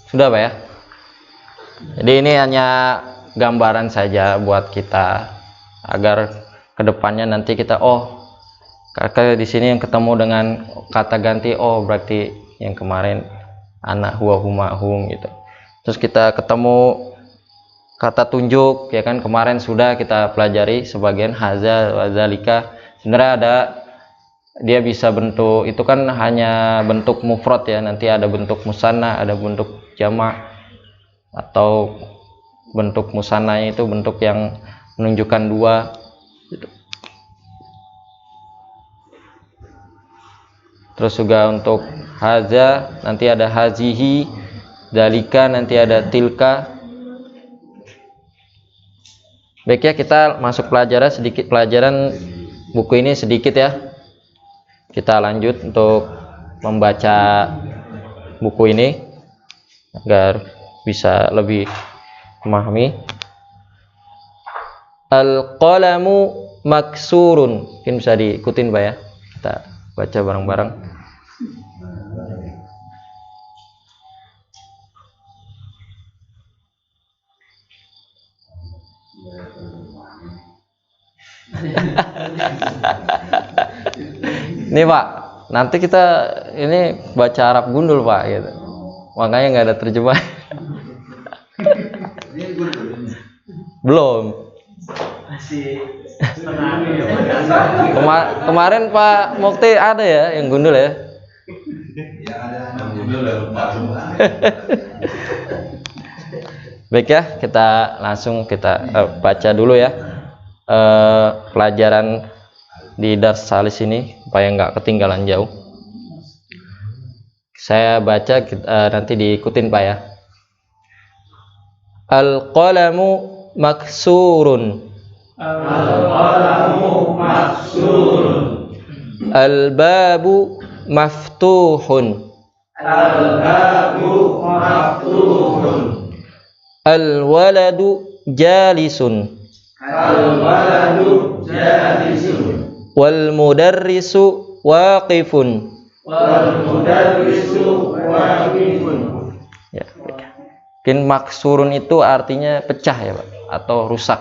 S1: Sudah Pak ya? Jadi ini hanya gambaran saja buat kita agar kedepannya nanti kita kakak di sini yang ketemu dengan kata ganti berarti yang kemarin anak huwa huma hum gitu. Terus kita ketemu kata tunjuk ya kan, kemarin sudah kita pelajari sebagian haza wa zalika. Sebenarnya dia bisa bentuk itu kan hanya bentuk mufrad ya, nanti ada bentuk musanna, ada bentuk jamak, atau bentuk musanna itu bentuk yang menunjukkan dua gitu. Terus juga untuk haza nanti ada hazihi, dalika nanti ada tilka. Baik ya, kita masuk pelajaran buku ini sedikit ya. Kita lanjut untuk membaca buku ini agar bisa lebih memahami. Al-qalamu maksurun. Mungkin bisa diikutin Pak ya. Kita baca bareng-bareng. Nih Pak, nanti kita ini baca Arab gundul Pak gitu. Makanya nggak ada terjemah. Belum.
S2: Masih setengah.
S1: Kemarin Pak Mukti ada ya yang gundul ya?
S4: Yang ada yang gundul
S1: Baik ya, kita langsung baca dulu ya pelajaran di Dars Salis ini supaya nggak ketinggalan jauh. Saya baca, nanti diikutin Pak ya. Al-qalamu maksurun.
S2: Al-qalamu maksurun.
S1: Al-babu maftuhun.
S2: Al-babu maftuhun.
S1: Al-waladu jalisun.
S2: Al-waladu jalisun.
S1: Wal mudarrisu waqifun.
S2: Wal mudarrisu waqifun.
S1: Ya. Mungkin maksurun itu artinya pecah ya Pak, atau rusak.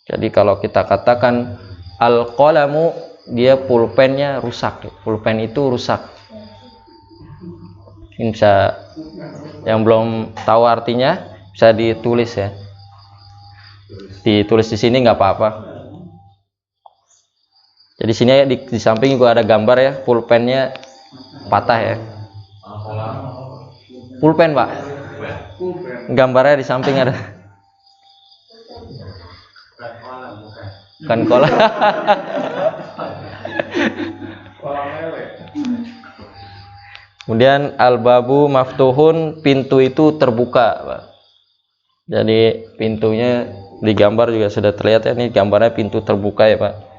S1: Jadi kalau kita katakan al-qalamu, dia pulpennya rusak. Pulpen itu rusak. Bisa yang belum tahu artinya bisa ditulis ya. Ditulis di sini nggak apa-apa. Jadi sini di samping juga ada gambar ya, pulpennya patah ya. Pulpen Pak. Gambarnya di samping ada. Bukan kolam. Kemudian al-babu maftuhun, pintu itu terbuka Pak. Jadi pintunya di gambar juga sudah terlihat ya, ini gambarnya pintu terbuka ya Pak.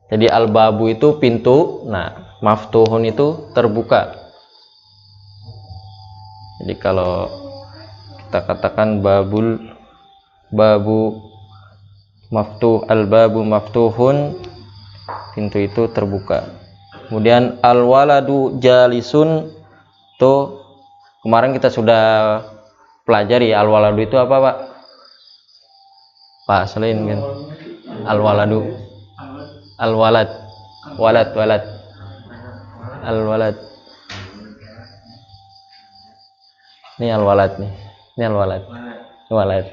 S1: Jadi al-babu itu pintu, nah maftuhun itu terbuka. Jadi kalau kita katakan babu maftuh, al-babu maftuhun, pintu itu terbuka. Kemudian al-waladu jalisun, tuh kemarin kita sudah pelajari al-waladu itu apa Pak? Pak selain kan al-waladu, al-walad, walad, al-walad. Ini al-walad nih, ini al-walad, walad.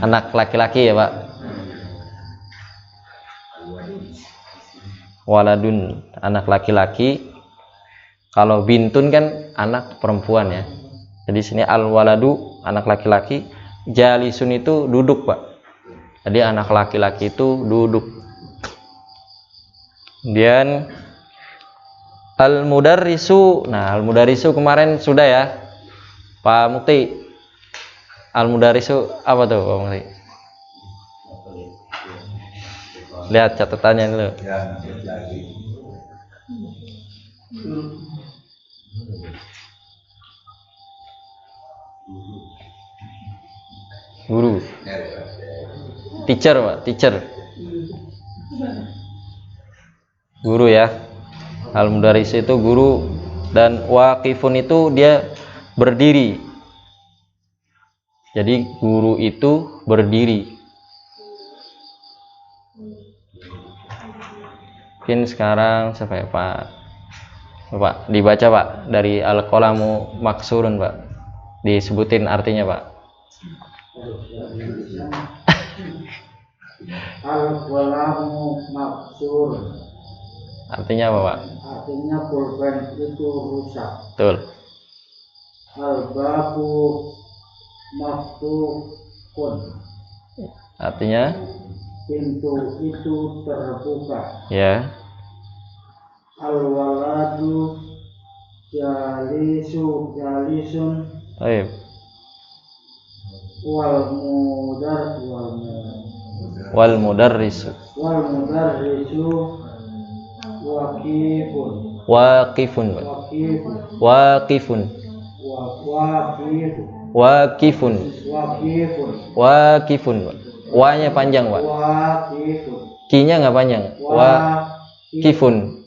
S1: Anak laki-laki ya Pak. Waladun, anak laki-laki. Kalau bintun kan anak perempuan ya. Jadi sini al-waladu, anak laki-laki. Jalisun itu duduk Pak. Jadi anak laki-laki itu duduk. Kemudian al-mudarrisu. Nah, al-mudarrisu kemarin sudah ya Pak Mukti. Al-mudarrisu apa tuh Pak Mukti? Lihat catatannya dulu. Guru. Teacher Pak, teacher. Guru ya. Al-mudarris itu guru, dan waqifun itu dia berdiri. Jadi guru itu berdiri. Mungkin sekarang siapa ya Pak? Pak dibaca Pak dari al-qalamu maksurun Pak. Disebutin artinya Pak.
S5: Al-qalamu maksur.
S1: Artinya apa Pak?
S5: Artinya pulpen itu rusak.
S1: Betul.
S5: Al-babu maftuhun.
S1: Artinya
S5: Pintu itu terbuka.
S1: ya.
S5: Al-waladu jalisun
S1: Baik. Wal mudarrisu
S5: waqifun.
S1: waqifun
S5: Waqifun.
S1: waqifun
S5: Waqifun.
S1: waqifun
S5: Waqifun.
S1: waqifun wa-nya panjang Pak.
S5: Waqifun.
S1: Ki-nya nggak panjang. Waqifun.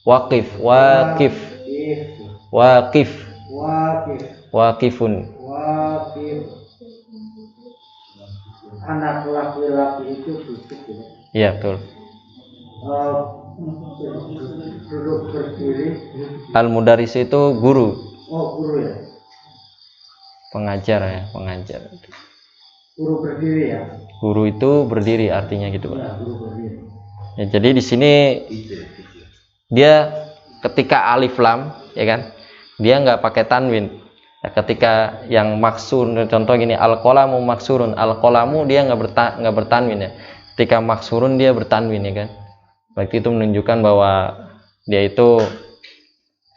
S1: Waqif. Waqif. Waqif.
S5: Waqif.
S1: Waqifun.
S5: Waqif. Anak laki-laki itu fisik ya.
S1: Iya betul.
S5: Duduk berdiri.
S1: Al-mudarris itu guru,
S5: Oh, guru ya.
S1: pengajar ya, pengajar.
S5: Guru berdiri ya.
S1: Guru itu berdiri artinya gitu Pak.
S5: Ya, guru berdiri.
S1: Ya, jadi di sini dia ketika alif lam ya kan, dia nggak pakai tanwin. Ya, ketika yang maksur, contoh gini, al-qalamu maksurun, al-qalamu dia nggak bertanwin ya. Ketika maksurun dia bertanwin ya kan. Berarti itu menunjukkan bahwa dia itu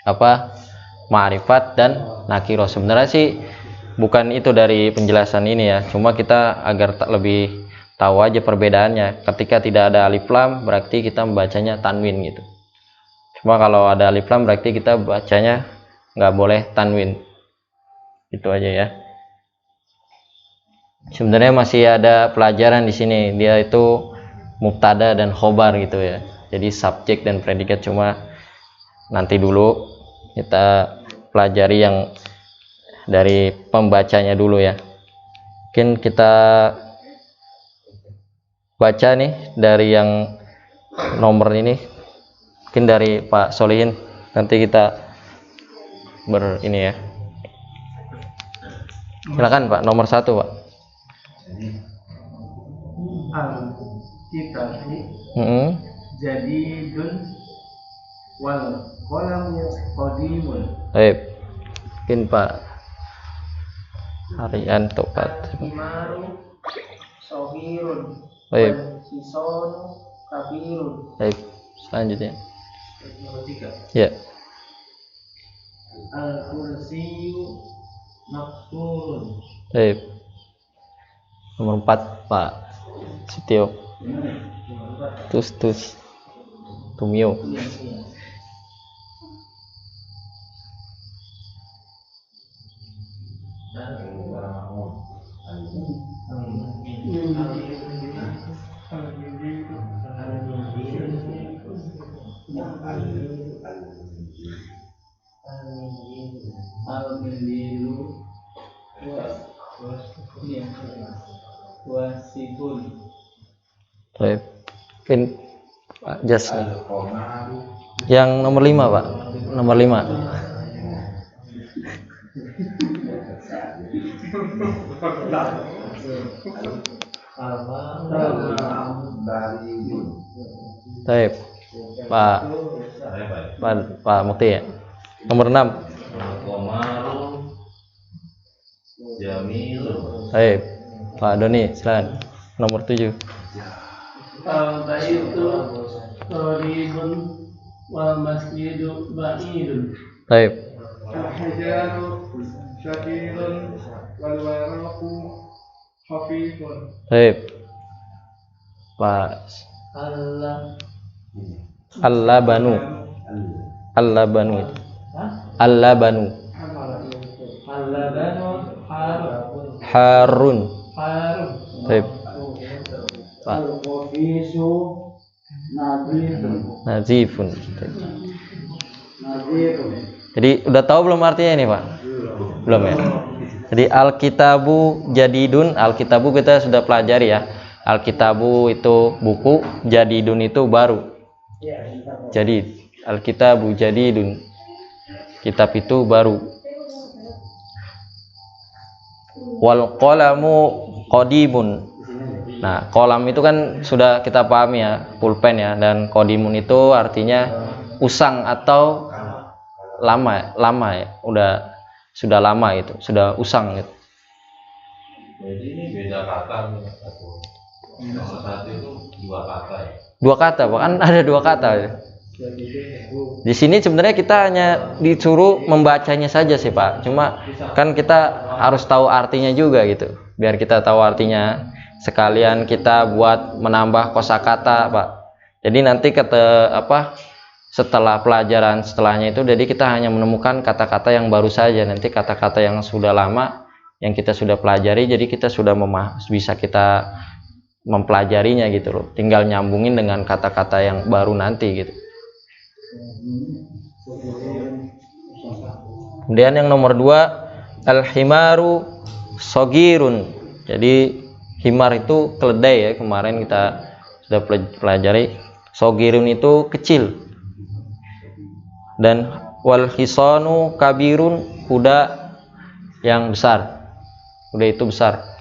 S1: apa? Ma'rifat dan nakiro. Sebenarnya sih bukan itu dari penjelasan ini ya, cuma kita agar lebih tahu aja perbedaannya. Ketika tidak ada alif lam berarti kita membacanya tanwin gitu. Cuma kalau ada alif lam berarti kita bacanya nggak boleh tanwin. Itu aja ya. Sebenarnya masih ada pelajaran di sini. Dia itu mubtada dan khobar gitu ya. Jadi subjek dan predikat, cuma nanti dulu kita pelajari yang dari pembacanya dulu ya. Mungkin kita baca nih dari yang nomor ini, mungkin dari Pak Solihin, nanti kita ini ya. Silakan Pak, nomor 1 Pak.
S2: Al-kitabi jadidun wal qalamu qadimun.
S1: Baik. Mungkin Pak Haryanto Pak.
S3: Imaru sohirun.
S1: Baik.
S3: Sisonu kabirun.
S1: Baik. Selanjutnya.
S2: Nomor 3.
S1: Ya.
S2: Al-kursiyu maksurun.
S1: Baik. Nomor 4 Pak Sitio. Tus Tumio.
S2: Al-mindilu wasibun.
S1: Baik. Mungkin Pak Jas nih. Yang nomor 5 Pak. Nomor 5. Baik. Pak Mukti ya. Nomor 6. Baik. Pak Doni, silakan. Nomor 7.
S2: Al-baitu qaribun wal masjidu ba'idun.
S1: Baik.
S2: Al-hajaru syakirun wal waraqu khafifun.
S1: Baik. Pak Al-Labanu. Al-Labanu. Al-Labanu.
S2: Al-labanu
S1: Harun.
S2: harun.
S1: Baik. Pak
S5: Al-qafisu nadifun.
S1: Nazifun.
S5: Marjitun.
S1: Jadi udah tahu belum artinya ini Pak? Belum ya. Jadi Alkitabu jadidun, Alkitabu kita sudah pelajari ya. Alkitabu itu buku, jadidun itu baru. Jadi Alkitabu jadidun, kitab itu baru. Wal qalamu qadimun. Nah, kolam itu kan sudah kita pahami ya, pulpen ya, dan qadimun itu artinya usang atau lama ya, sudah lama itu, sudah usang gitu.
S6: Jadi ini beda kata nih satu. Nomor satu itu dua kata ya.
S1: Dua kata, bahkan ada dua kata ya. Di sini sebenarnya kita hanya disuruh membacanya saja sih Pak. Cuma kan kita harus tahu artinya juga gitu. Biar kita tahu artinya, sekalian kita buat menambah kosakata Pak. Jadi nanti setelah pelajaran setelahnya itu, jadi kita hanya menemukan kata-kata yang baru saja. Nanti kata-kata yang sudah lama yang kita sudah pelajari, jadi kita sudah bisa kita mempelajarinya gitu loh. Tinggal nyambungin dengan kata-kata yang baru nanti gitu. Kemudian yang nomor 2, al-himaru sogirun. Jadi himar itu keledai ya, kemarin kita sudah pelajari. Sogirun itu kecil. Dan wal hisanu kabirun, kuda yang besar. Kuda itu besar.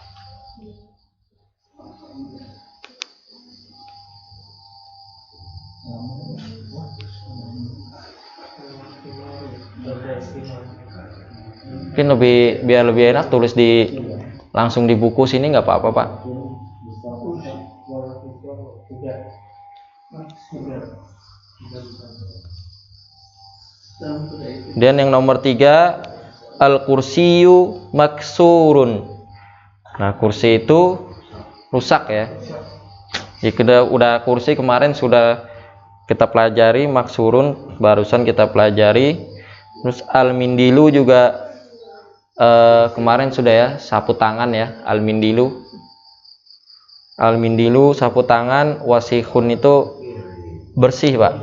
S1: Mungkin biar lebih enak tulis langsung di buku sini, nggak apa-apa Pak. Dan yang nomor 3, al-kursiyu maksurun. Nah, kursi itu rusak ya. Jadi udah kursi kemarin sudah kita pelajari, maksurun barusan kita pelajari. Terus al-mindilu juga kemarin sudah ya, sapu tangan ya, al-mindilu. Al-mindilu sapu tangan, wasihun itu bersih Pak.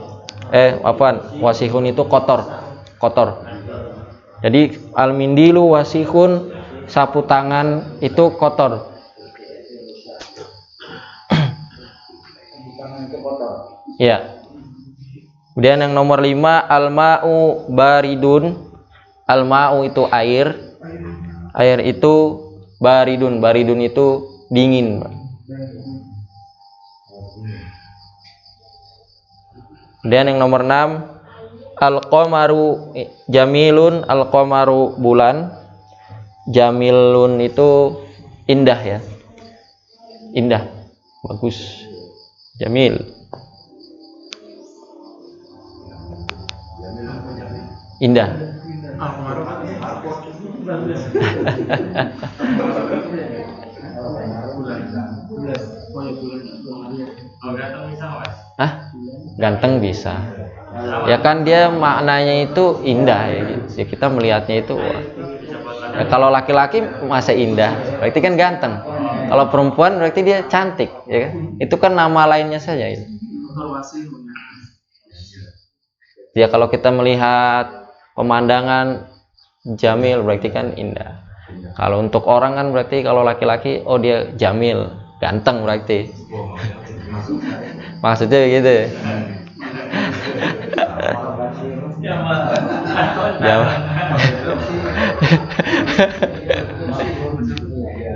S1: Wasihun itu kotor. Jadi al-mindilu wasihun, sapu tangan itu kotor. Ya. Kemudian yang nomor 5, al-ma'u baridun. Al-ma'u itu air. Air itu baridun. Baridun itu dingin. Kemudian yang nomor 6, al-qamaru jamilun. Al-qamaru bulan. Jamilun itu indah ya. Indah. Bagus. Jamil. Indah. Ganteng bisa. Ya kan dia maknanya itu indah ya. Ya kita melihatnya itu. Ya, kalau laki-laki masa indah, berarti kan ganteng. Kalau perempuan berarti dia cantik, ya kan? Itu kan nama lainnya saja itu. Ya kalau kita melihat pemandangan jamil berarti kan indah. Kalau untuk orang kan berarti kalau laki-laki dia jamil, ganteng berarti. Maksudnya begitu.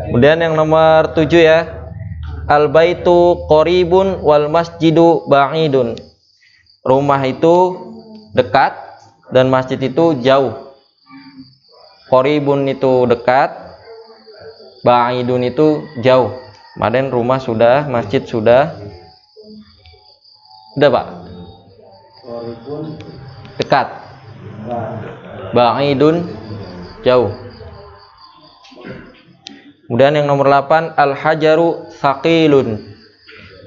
S1: Kemudian yang nomor 7 ya, al-baitu qoribun wal masjidu ba'idun. Rumah itu dekat dan masjid itu jauh. Qoribun itu dekat, ba'idun itu jauh. Kemarin rumah sudah, masjid sudah. Udah Pak? Dekat. Ba'idun jauh. Kemudian yang nomor 8, al-hajaru thaqilun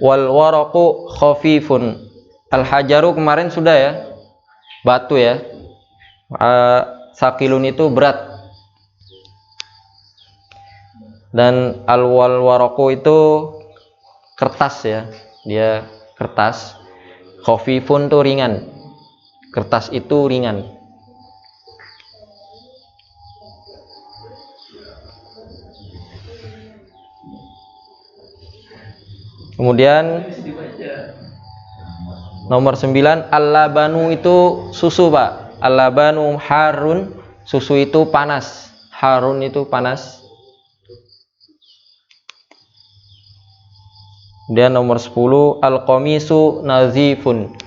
S1: wal waraqu khafifun. Al-hajaru kemarin sudah ya, batu ya. Thaqilun itu berat. Dan al-wal waraqu itu kertas ya, dia kertas. Khafifun itu ringan. Kertas itu ringan. Kemudian nomor 9, al-labanu itu susu, Pak. Al-labanu harun, susu itu panas. Harun itu panas. Kemudian nomor 10, al-qamisu nazifun.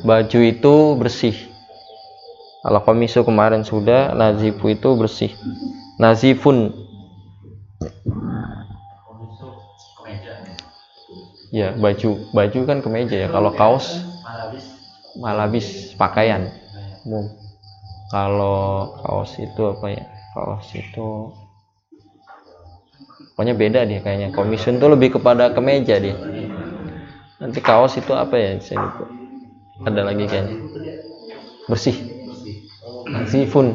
S1: Baju itu bersih. Al-qamisu kemarin sudah, nazifu itu bersih. Nazifun. Ya, baju kan kemeja ya. Kalau kaos malabis pakaian. Kalau kaos itu apa ya? Kaos itu pokoknya beda dia kayaknya. Komisun tuh lebih kepada kemeja dia. Nanti kaos itu apa ya? Saya lupa. Ada lagi kayaknya. Bersih. Nazifun.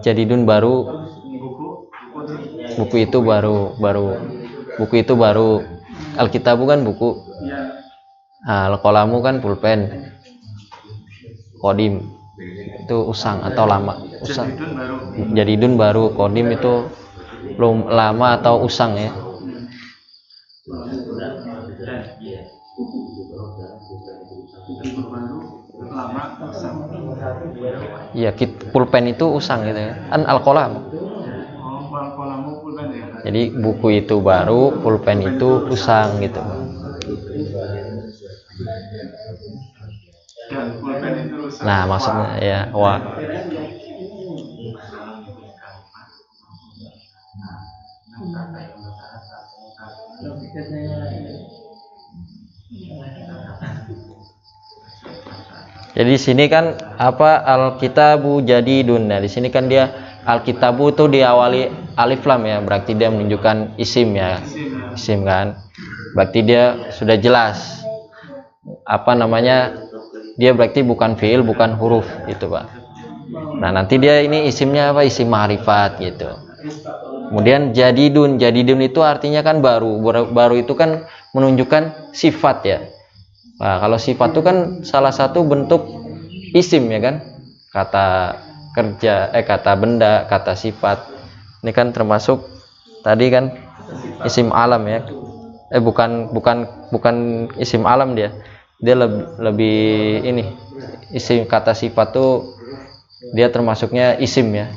S1: Jadidun baru. Buku itu baru. Buku itu baru. Alkitabu kan buku. Al-qalamu kan pulpen. Kodim itu usang atau lama. Usang. Jadidun baru. Kodim itu lama atau usang ya. Iya, pulpen itu usang gitu ya. Kan al-qalam. Jadi buku itu baru, pulpen itu usang gitu. Nah, maksudnya ya, wah. Jadi di sini kan apa al-kitabu jadidun. Nah, di sini kan dia al-kitabu itu diawali alif lam ya, berarti dia menunjukkan isim ya. Isim kan. Berarti dia sudah jelas. Apa namanya? Dia berarti bukan fiil, bukan huruf gitu, Pak. Nah, nanti dia ini isimnya apa? Isim ma'rifat gitu. Kemudian jadidun. Jadidun itu artinya kan baru. Baru itu kan menunjukkan sifat ya. Nah, kalau sifat itu kan salah satu bentuk isim ya kan, kata kerja, kata benda, kata sifat. Ini kan termasuk tadi kan isim alam ya. Bukan isim alam dia. Dia lebih ini isim kata sifat tuh dia termasuknya isim ya.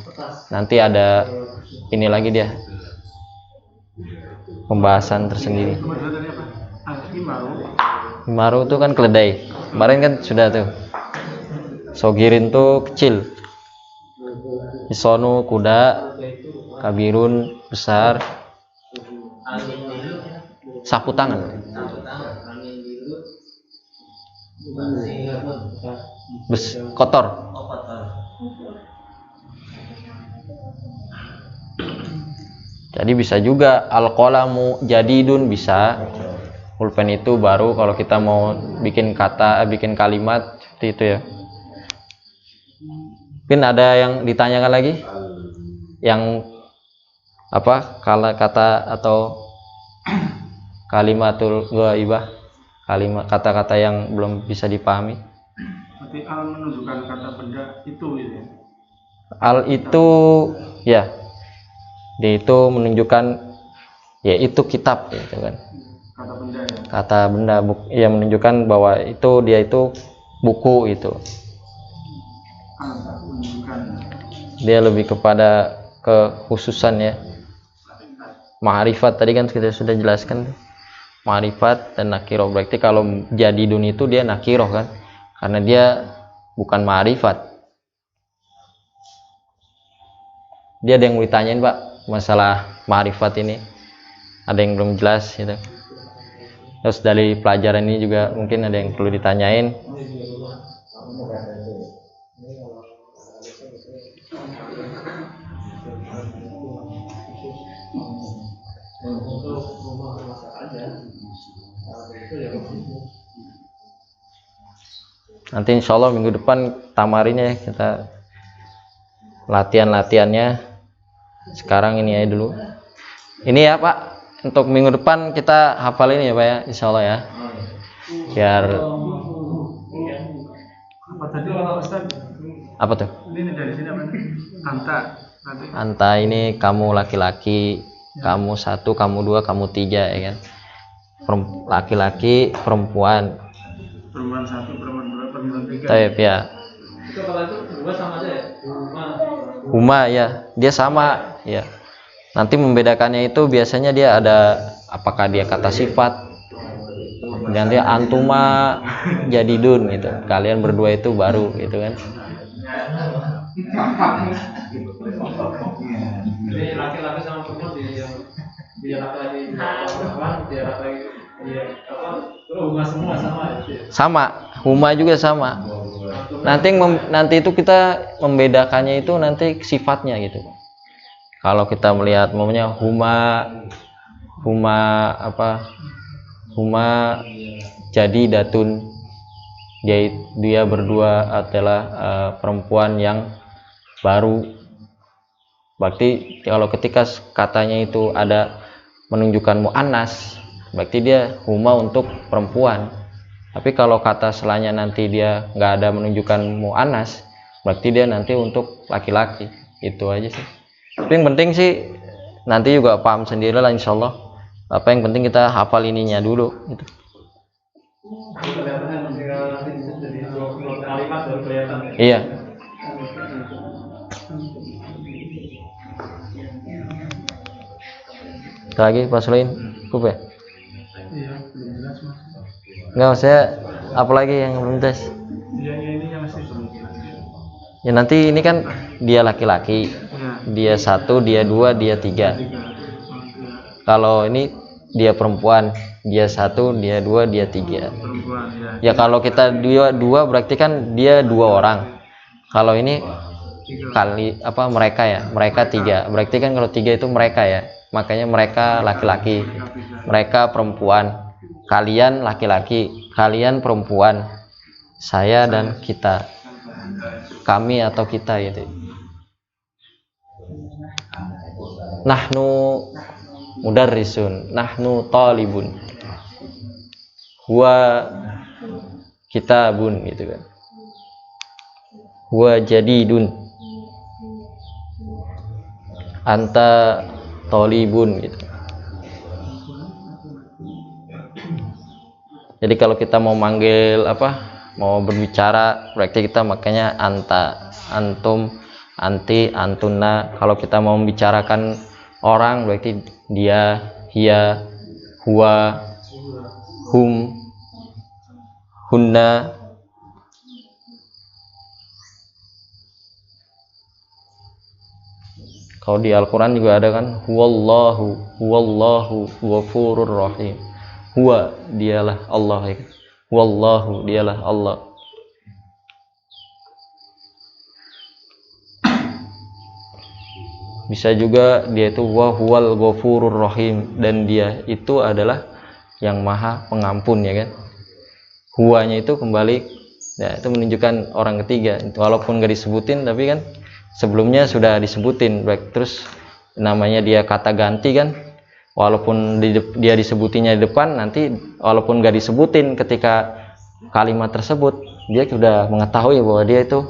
S1: Nanti ada ini lagi dia pembahasan tersendiri. Himaru itu kan keledai. Kemarin kan sudah tuh. Sogirin tuh kecil. Isonu kuda. Kabirun besar. Sapu tangan. Kotor. Jadi bisa juga al-qalamu jadidun bisa. Pulpen itu baru kalau kita mau bikin kata, bikin kalimat seperti itu ya. Mungkin ada yang ditanyakan lagi? Yang apa? Kalau kata atau kalimatul ghaibah, kalimat kata-kata yang belum bisa dipahami.
S3: Berarti al menunjukkan kata benda itu ya.
S1: Al itu ya. Dia itu menunjukkan ya itu kitab gitu kan.
S3: Kata benda ya.
S1: Kata benda yang menunjukkan bahwa itu dia itu buku itu.
S3: Menunjukkan. Dia
S1: Lebih kepada kekhususan ya. Ma'rifat tadi kan kita sudah jelaskan. Ma'rifat dan nakiroh. Berarti kalau jadidun itu dia nakiroh kan. Karena dia bukan ma'rifat. Dia ada yang mau ditanyain Pak masalah ma'rifat ini. Ada yang belum jelas gitu. Terus dari pelajaran ini juga mungkin ada yang perlu ditanyain. Nanti insya Allah minggu depan tamarinya kita latihannya. Sekarang ini aja dulu. Ini ya Pak. untuk minggu depan kita hafal ini ya Pak ya, insya Allah ya. Biar
S3: Apa tadi Ustaz?
S1: apa tuh?
S3: Ini dari sini apa? Anta. Nanti
S1: Anta ini kamu laki-laki, kamu 1, kamu 2, kamu 3 ya kan. Laki-laki, perempuan.
S3: perempuan 1, perempuan 2, perempuan 3.
S1: Taib ya.
S2: Itu kalau itu dua sama aja ya.
S1: Huma ya, dia sama ya. Nanti membedakannya itu biasanya dia ada apakah dia kata sifat. Nanti antuma jadi dun gitu. Kalian berdua itu baru gitu kan.
S2: Jadi laki-laki sama perempuan dia laki-laki perempuan, dia laki-laki dia apa? Terus hubungan semua sama ya.
S1: Sama, huma juga sama. Nanti itu kita membedakannya itu nanti sifatnya gitu. Kalau kita melihat namanya huma jadi datun, dia berdua adalah perempuan yang baru. Berarti kalau ketika katanya itu ada menunjukkan muannas, berarti dia huma untuk perempuan. Tapi kalau kata setelahnya nanti dia nggak ada menunjukkan muannas, berarti dia nanti untuk laki-laki. Itu aja sih. Tapi yang penting sih nanti juga paham sendiri lah insyaallah. Apa yang penting kita hafal ininya dulu gitu.
S2: Kelihatannya nanti bisa jadi dua kalimat baru kelihatan.
S1: Iya. Lagi Pak Sulaim, cukup ya?
S3: Iya, belum jelas Mas.
S1: Enggak, saya apa lagi yang belum tes?
S3: Iya, ini yang masih belum.
S1: Ya nanti ini kan dia laki-laki,
S3: Ya,
S1: dia 1, dia 2, dia 3.
S3: 3.
S1: Kalau ini dia perempuan, dia 1, dia 2, dia 3.
S3: Perempuan ya.
S1: Ya kalau kita dua berarti kan dia 2 orang. Kalau ini
S3: 3.
S1: mereka ya, mereka 3. Berarti kan kalau 3 itu mereka ya. Makanya mereka laki-laki, mereka perempuan, kalian laki-laki, kalian perempuan, saya dan kita, kami atau kita gitu. Nahnu mudarrisun, nahnu talibun, huwa kitabun gitu kan, huwa jadidun, anta talibun gitu. Jadi kalau kita mau manggil mau berbicara berarti kita makanya anta, antum, anti, antuna. Kalau kita mau membicarakan orang berarti dia, hiya, huwa, hum, hunna. Kalau di Al-Quran juga ada kan, huwallahu ghafurur rahim. Huwa dialah Allah ya. Wallahu dialah Allah. Bisa juga dia itu wa huwal ghafurur rahim, dan dia itu adalah yang maha pengampun ya kan. Huwanya itu kembali ya, itu menunjukkan orang ketiga. Walaupun gak disebutin tapi kan sebelumnya sudah disebutin, baik terus namanya dia kata ganti kan, walaupun dia disebutinya di depan, nanti walaupun gak disebutin ketika kalimat tersebut dia sudah mengetahui bahwa dia itu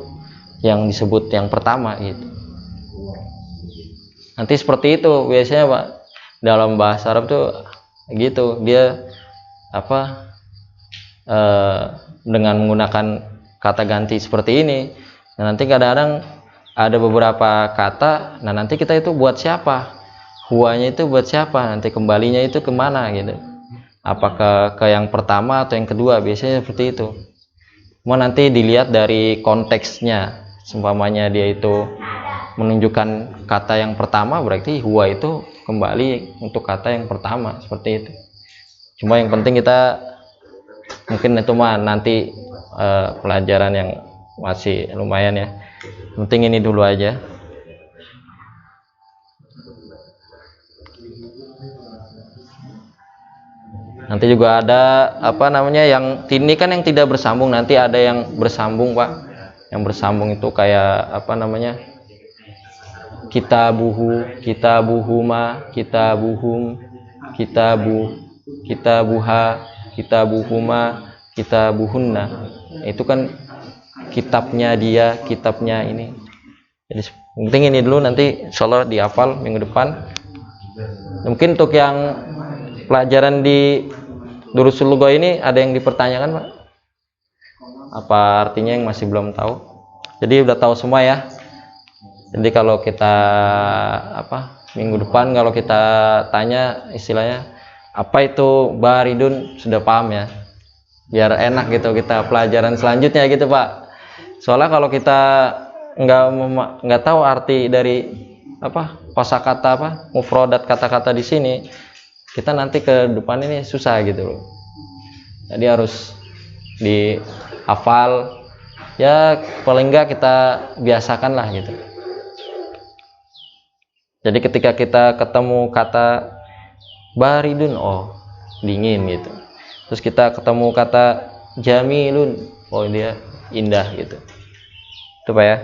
S1: yang disebut yang pertama gitu. Nanti seperti itu biasanya Pak, dalam bahasa Arab tuh gitu, dia dengan menggunakan kata ganti seperti ini. Nah, nanti kadang-kadang ada beberapa kata, nah nanti kita itu buat siapa, huanya itu buat siapa, nanti kembalinya itu kemana gitu, apakah ke yang pertama atau yang kedua, biasanya seperti itu. Mau nanti dilihat dari konteksnya, seumpamanya dia itu menunjukkan kata yang pertama berarti huwa itu kembali untuk kata yang pertama, seperti itu. Cuma yang penting kita mungkin itu mah nanti pelajaran yang masih lumayan ya. Penting ini dulu aja. Nanti juga ada yang ini kan yang tidak bersambung, nanti ada yang bersambung Pak. Yang bersambung itu kayak kitabuhu, kitabuhuma, kitabuhum, kitabuha, kitabuhuma, kitabuhunna. Itu kan kitabnya dia, kitabnya ini. Jadi penting ini dulu, nanti insyaallah dihafal minggu depan. Mungkin untuk yang pelajaran di Durusul Lughah ini ada yang dipertanyakan, Pak? Apa artinya yang masih belum tahu? Jadi udah tahu semua ya. Jadi kalau kita minggu depan kalau kita tanya istilahnya apa itu baridun, sudah paham ya. Biar enak gitu kita pelajaran selanjutnya gitu, Pak. Soalnya kalau kita nggak tahu arti dari kosakata mufradat kata-kata di sini, kita nanti ke depan ini susah gitu loh. Jadi harus dihafal ya, paling enggak kita biasakan lah gitu. Jadi ketika kita ketemu kata baridun, oh dingin gitu. Terus kita ketemu kata jamilun, oh dia indah gitu. Itu Pak ya.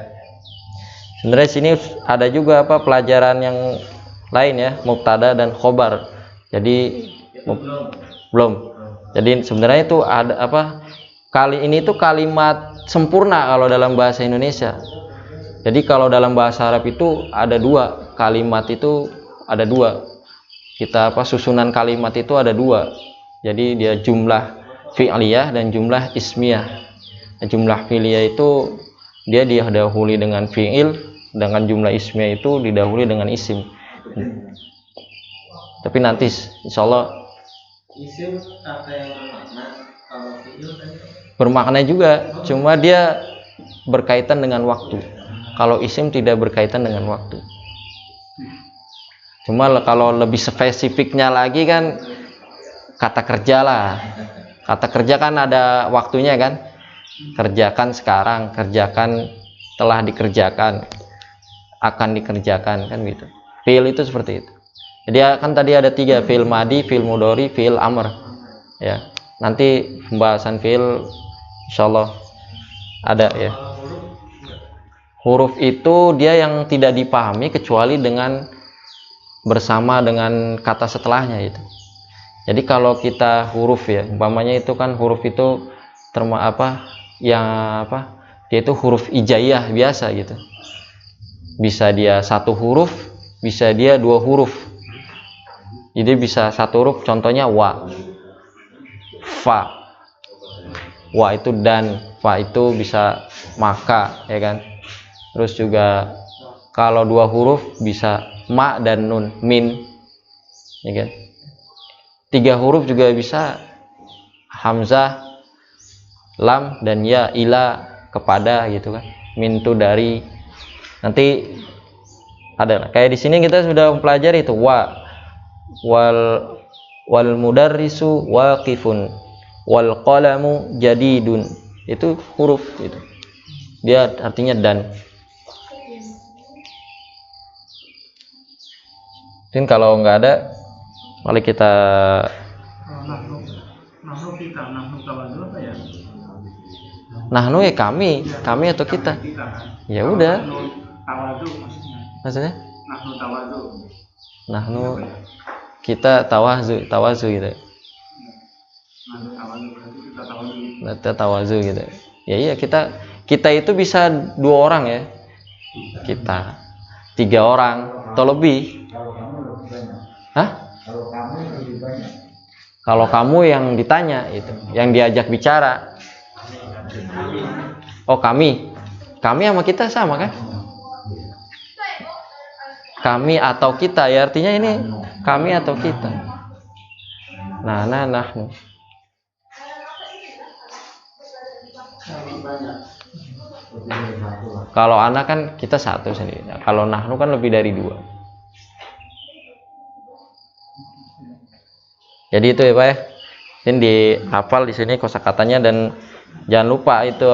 S1: Sebenarnya sini ada juga pelajaran yang lain ya, mubtada dan khobar. Jadi belum. Jadi sebenarnya itu ada kali ini tuh kalimat sempurna kalau dalam bahasa Indonesia. Jadi kalau dalam bahasa Arab itu ada dua kalimat, itu ada dua. Kita susunan kalimat itu ada dua. Jadi dia jumlah fi'liyah dan jumlah ismiyah. Jumlah fi'liyah itu dia didahului dengan fi'il, dengan jumlah ismiyah itu didahului dengan isim. Tapi nanti insyaallah
S2: Isim kata yang bermakna, kalau fi'il tadi
S1: bermakna juga, cuma dia berkaitan dengan waktu. Kalau isim tidak berkaitan dengan waktu. Cuma kalau lebih spesifiknya lagi kan kata kerja lah. Kata kerja kan ada waktunya kan. Kerjakan sekarang, kerjakan telah dikerjakan, akan dikerjakan, kan gitu. Fi'il itu seperti itu. Jadi kan tadi ada 3, fi'il madi, fi'il mudhari, fi'il amr. Ya. Nanti pembahasan fi'il insyaallah ada ya. Huruf itu dia yang tidak dipahami kecuali dengan bersama dengan kata setelahnya itu. Jadi kalau kita huruf ya, umpamanya itu kan huruf itu dia itu huruf hijaiyah biasa gitu. Bisa dia 1 huruf, bisa dia 2 huruf. Jadi bisa 1 huruf, contohnya wa, fa. Wa itu dan, fa itu bisa maka, ya kan. Terus juga kalau 2 huruf bisa ma dan nun, min, ya kan. 3 huruf juga bisa hamzah, lam dan ya, ila, kepada gitu kan. Min itu dari. Nanti ada kayak di sini kita sudah mempelajari itu wal mudarrisu waqifun wal qalamu jadidun. Itu huruf itu. Dia artinya dan. Mungkin kalau nggak ada, mari kita
S3: nahnu tawadhu apa ya?
S1: nahnu ya kami atau kita. Ya udah.
S3: Tawadhu
S1: Maksudnya?
S3: Nahnu tawadhu.
S1: Nahnu kita tawazu gitu.
S3: Nahnu tawadhu berarti kita tawadhu.
S1: Kita tawazu gitu. Ya iya, kita itu bisa 2 orang ya. Kita 3 orang atau lebih.
S5: Kalau kamu lebih banyak.
S1: Hah?
S5: Kalau kamu lebih banyak.
S1: Kalau kamu yang ditanya itu, yang diajak bicara. Oh kami sama kita sama kan? Kami atau kita ya, artinya ini kami atau kita. Nahnu. Kalau anak kan kita 1 sendiri. Kalau nahnu kan lebih dari 2. Jadi itu ya Pak ya. Ini dihafal di sini kosakatanya, dan jangan lupa itu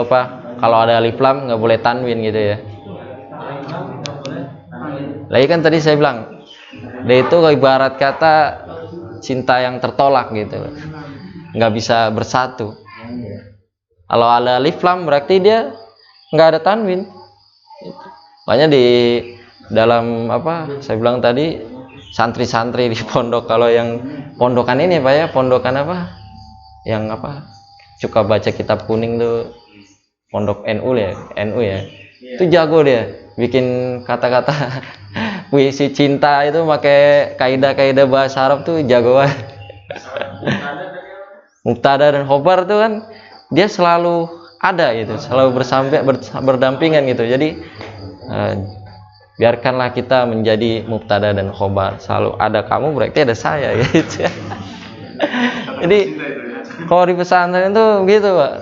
S1: kalau ada alif lam nggak boleh tanwin gitu ya. Lagi kan tadi saya bilang, dia itu ibarat kata cinta yang tertolak gitu, nggak bisa bersatu. Kalau ada alif lam berarti dia nggak ada tanwin. Makanya di dalam saya bilang tadi santri-santri di pondok. Kalau yang pondokan ini Pak ya, pondokan apa? Yang apa? Suka baca kitab kuning tuh, pondok NU ya, NU ya. Itu jago dia, bikin kata-kata puisi cinta itu pakai kaidah-kaidah bahasa Arab tuh jago banget. Mubtada dan khobar tuh kan dia selalu ada gitu, selalu berdampingan gitu. Jadi biarkanlah kita menjadi mubtada dan khobar, selalu ada kamu berarti ada saya gitu. Jadi kalau di pesantren itu gitu Pak,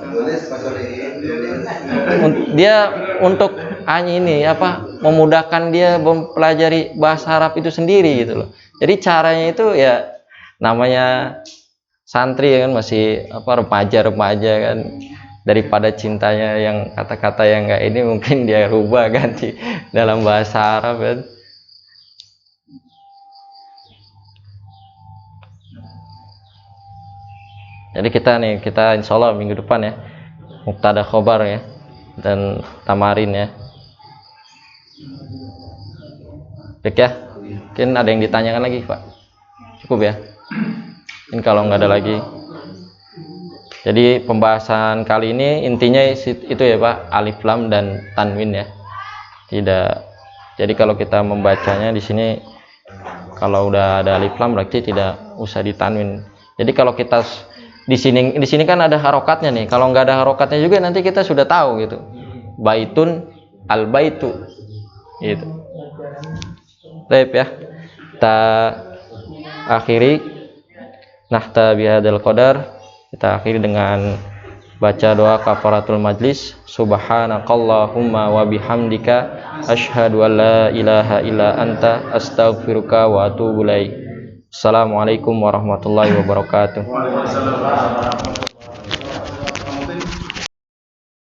S1: dia untuk hanya ini apa, memudahkan dia mempelajari bahasa Arab itu sendiri gitu loh. Jadi caranya itu ya namanya santri kan masih apa, remaja kan, daripada cintanya yang kata-kata yang enggak ini mungkin dia rubah ganti dalam bahasa Arab kan. Jadi kita insya Allah minggu depan ya mubtada khobar ya dan tamarin ya. Baik ya, mungkin ada yang ditanyakan lagi Pak? Cukup ya? Mungkin kalau nggak ada lagi. Jadi pembahasan kali ini intinya itu ya Pak, alif lam dan tanwin ya. Tidak. Jadi kalau kita membacanya di sini kalau udah ada alif lam berarti tidak usah ditanwin. Jadi kalau kita di sini kan ada harokatnya nih. Kalau nggak ada harokatnya juga nanti kita sudah tahu gitu. Baitun al baitu. Gitu. Baik ya. Kita akhiri nahta bihadzal qadar. Kita akhiri dengan baca doa kafaratul majlis. Subhanakallahumma wa bihamdika asyhadu an la ilaha illa anta astaghfiruka wa atubu ilaik. Assalamualaikum warahmatullahi wabarakatuh.
S3: Waalaikumsalam.